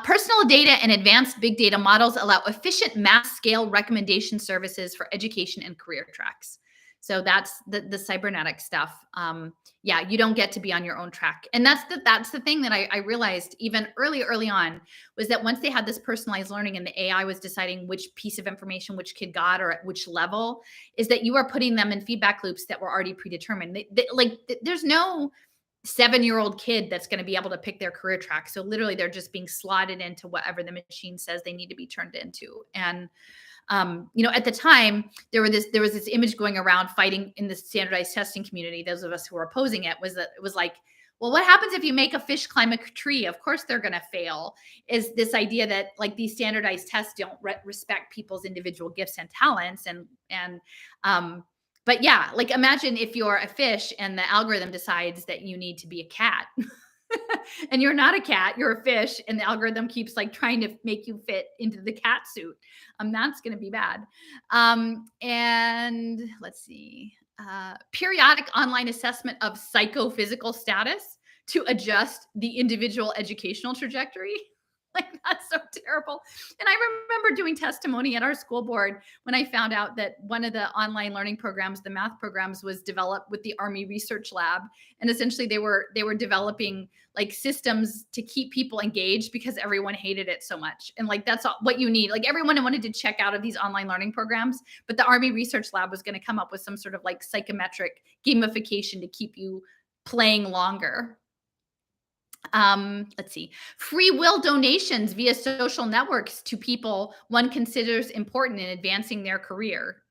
Personal data and advanced big data models allow efficient mass scale recommendation services for education and career tracks. So that's the cybernetic stuff. Yeah, you don't get to be on your own track. And that's the thing that I realized even early on, was that once they had this personalized learning and the AI was deciding which piece of information which kid got or at which level, is that you are putting them in feedback loops that were already predetermined. There's no 7-year-old kid that's going to be able to pick their career track. So literally they're just being slotted into whatever the machine says they need to be turned into. And at the time there was this image going around fighting in the standardized testing community. Those of us who were opposing it was that it was like, well, what happens if you make a fish climb a tree? Of course they're going to fail. Is this idea that like these standardized tests don't respect people's individual gifts and talents. But yeah, like imagine if you're a fish and the algorithm decides that you need to be a cat. And you're not a cat, you're a fish, and the algorithm keeps like trying to make you fit into the cat suit. That's going to be bad. And let's see, periodic online assessment of psychophysical status to adjust the individual educational trajectory. Like that's so terrible. And I remember doing testimony at our school board when I found out that one of the online learning programs, the math programs, was developed with the Army Research Lab. And essentially they were developing like systems to keep people engaged because everyone hated it so much. And like that's what you need. Like everyone wanted to check out of these online learning programs, but the Army Research Lab was going to come up with some sort of like psychometric gamification to keep you playing longer. Let's see, free will donations via social networks to people one considers important in advancing their career.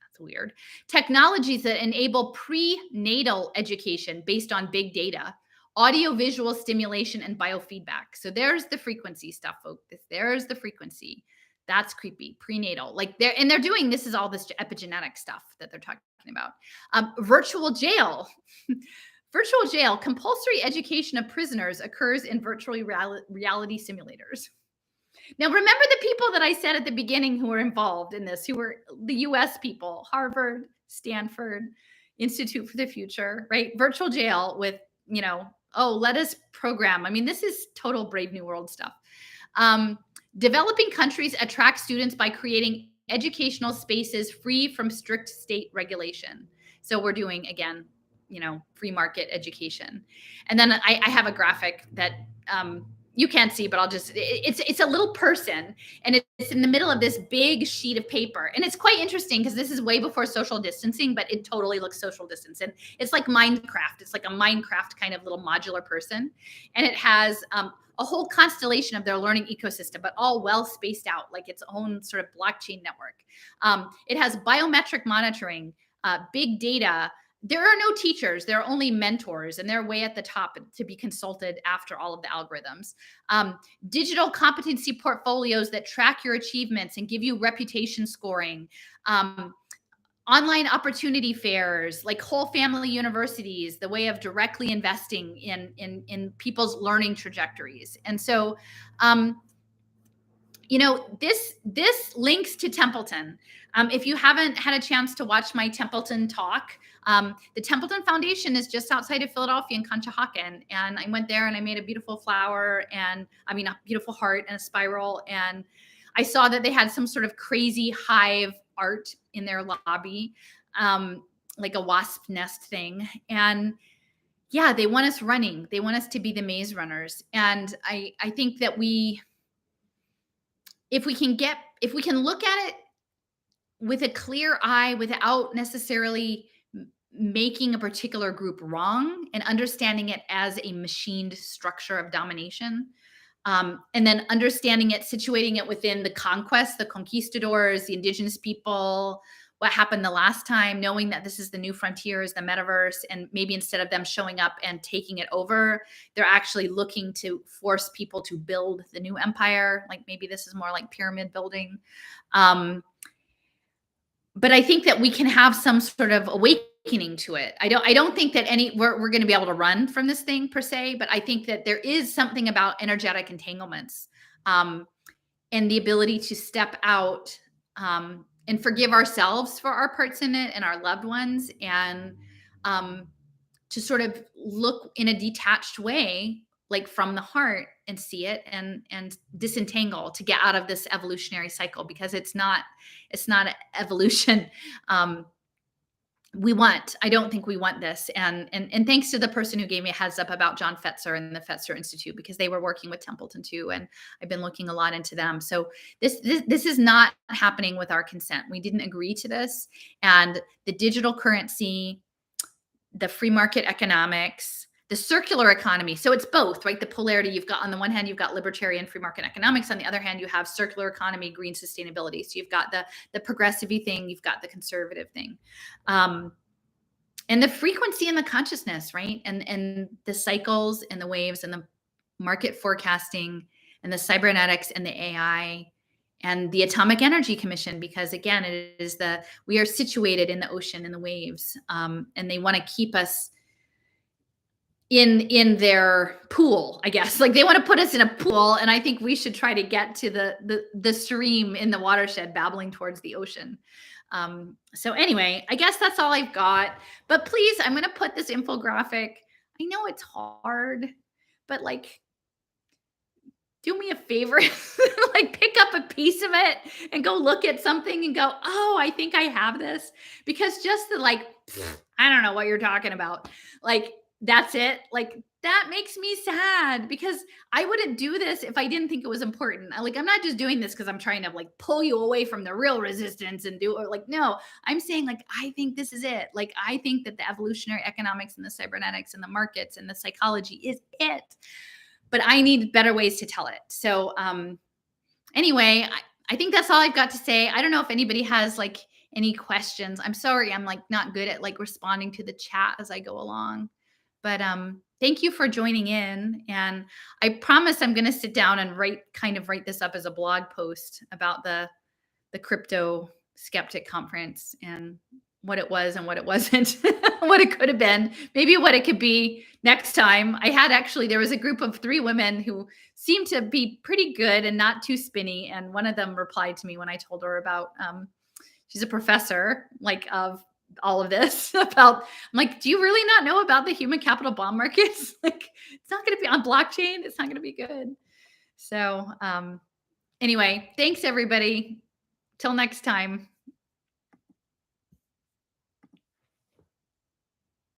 That's weird. Technologies that enable prenatal education based on big data, audio-visual stimulation, and biofeedback. So there's the frequency stuff, folks. There's the frequency. That's creepy. Prenatal. Like they're doing, this is all this epigenetic stuff that they're talking about. Virtual jail. Virtual jail, compulsory education of prisoners occurs in virtual reality simulators. Now, remember the people that I said at the beginning who were involved in this, who were the US people, Harvard, Stanford, Institute for the Future, right? Virtual jail with, let us program. I mean, this is total Brave New World stuff. Developing countries attract students by creating educational spaces free from strict state regulation. So we're doing, again, free market education. And then I have a graphic that you can't see, but it's a little person, and it's in the middle of this big sheet of paper. And it's quite interesting because this is way before social distancing, but it totally looks social distance. And it's like Minecraft. It's like a Minecraft kind of little modular person. And it has a whole constellation of their learning ecosystem, but all well spaced out, like its own sort of blockchain network. It has biometric monitoring, big data. There are no teachers. There are only mentors, and they're way at the top to be consulted after all of the algorithms. Digital competency portfolios that track your achievements and give you reputation scoring. Online opportunity fairs, like whole family universities, the way of directly investing in people's learning trajectories. And so, this links to Templeton. If you haven't had a chance to watch my Templeton talk, the Templeton Foundation is just outside of Philadelphia in Conshohocken. And I went there and I made a beautiful flower a beautiful heart and a spiral. And I saw that they had some sort of crazy hive art in their lobby, like a wasp nest thing. And yeah, they want us running. They want us to be the maze runners. And I think that if we can look at it with a clear eye without necessarily making a particular group wrong and understanding it as a machined structure of domination, and then understanding it, situating it within the conquest, the conquistadors, the indigenous people, what happened the last time, knowing that this is the new frontier, is the metaverse, and maybe instead of them showing up and taking it over, they're actually looking to force people to build the new empire. Like maybe this is more like pyramid building. But I think that we can have some sort of awakening to it. I don't think that we're going to be able to run from this thing per se, but I think that there is something about energetic entanglements, and the ability to step out, and forgive ourselves for our parts in it and our loved ones, and to sort of look in a detached way, like from the heart, and see it, and disentangle to get out of this evolutionary cycle, because it's not evolution. I don't think we want this. And thanks to the person who gave me a heads up about John Fetzer and the Fetzer Institute, because they were working with Templeton too. And I've been looking a lot into them. So this is not happening with our consent. We didn't agree to this. And the digital currency, the free market economics, the circular economy. So it's both, right? The polarity you've got, on the one hand, you've got libertarian free market economics. On the other hand, you have circular economy, green sustainability. So you've got the progressive-y thing, you've got the conservative thing. And the frequency and the consciousness, right? And the cycles and the waves and the market forecasting and the cybernetics and the AI and the Atomic Energy Commission, because again, we are situated in the ocean and the waves, and they want to keep us in their pool, I guess. Like they want to put us in a pool, and I think we should try to get to the stream in the watershed, babbling towards the ocean. So anyway, I guess that's all I've got. But please, I'm going to put this infographic. I know it's hard, but like, do me a favor, like pick up a piece of it and go look at something and go, oh, I think I have this. Because just the like, I don't know what you're talking about. Like, that's it. Like, that makes me sad, because I wouldn't do this if I didn't think it was important. I'm not just doing this because I'm trying to like pull you away from the real resistance and no, I'm saying like, I think this is it. Like, I think that the evolutionary economics and the cybernetics and the markets and the psychology is it. But I need better ways to tell it. So anyway, I think that's all I've got to say. I don't know if anybody has like any questions. I'm sorry, I'm like not good at like responding to the chat as I go along. But thank you for joining in. And I promise I'm going to sit down and write this up as a blog post about the crypto skeptic conference, and what it was and what it wasn't, what it could have been, maybe what it could be next time. There was a group of 3 women who seemed to be pretty good and not too spinny. And one of them replied to me when I told her about, she's a professor like of all of this I'm like, do you really not know about the human capital bond markets? Like, it's not going to be on blockchain. It's not going to be good. So anyway, thanks everybody. Till next time.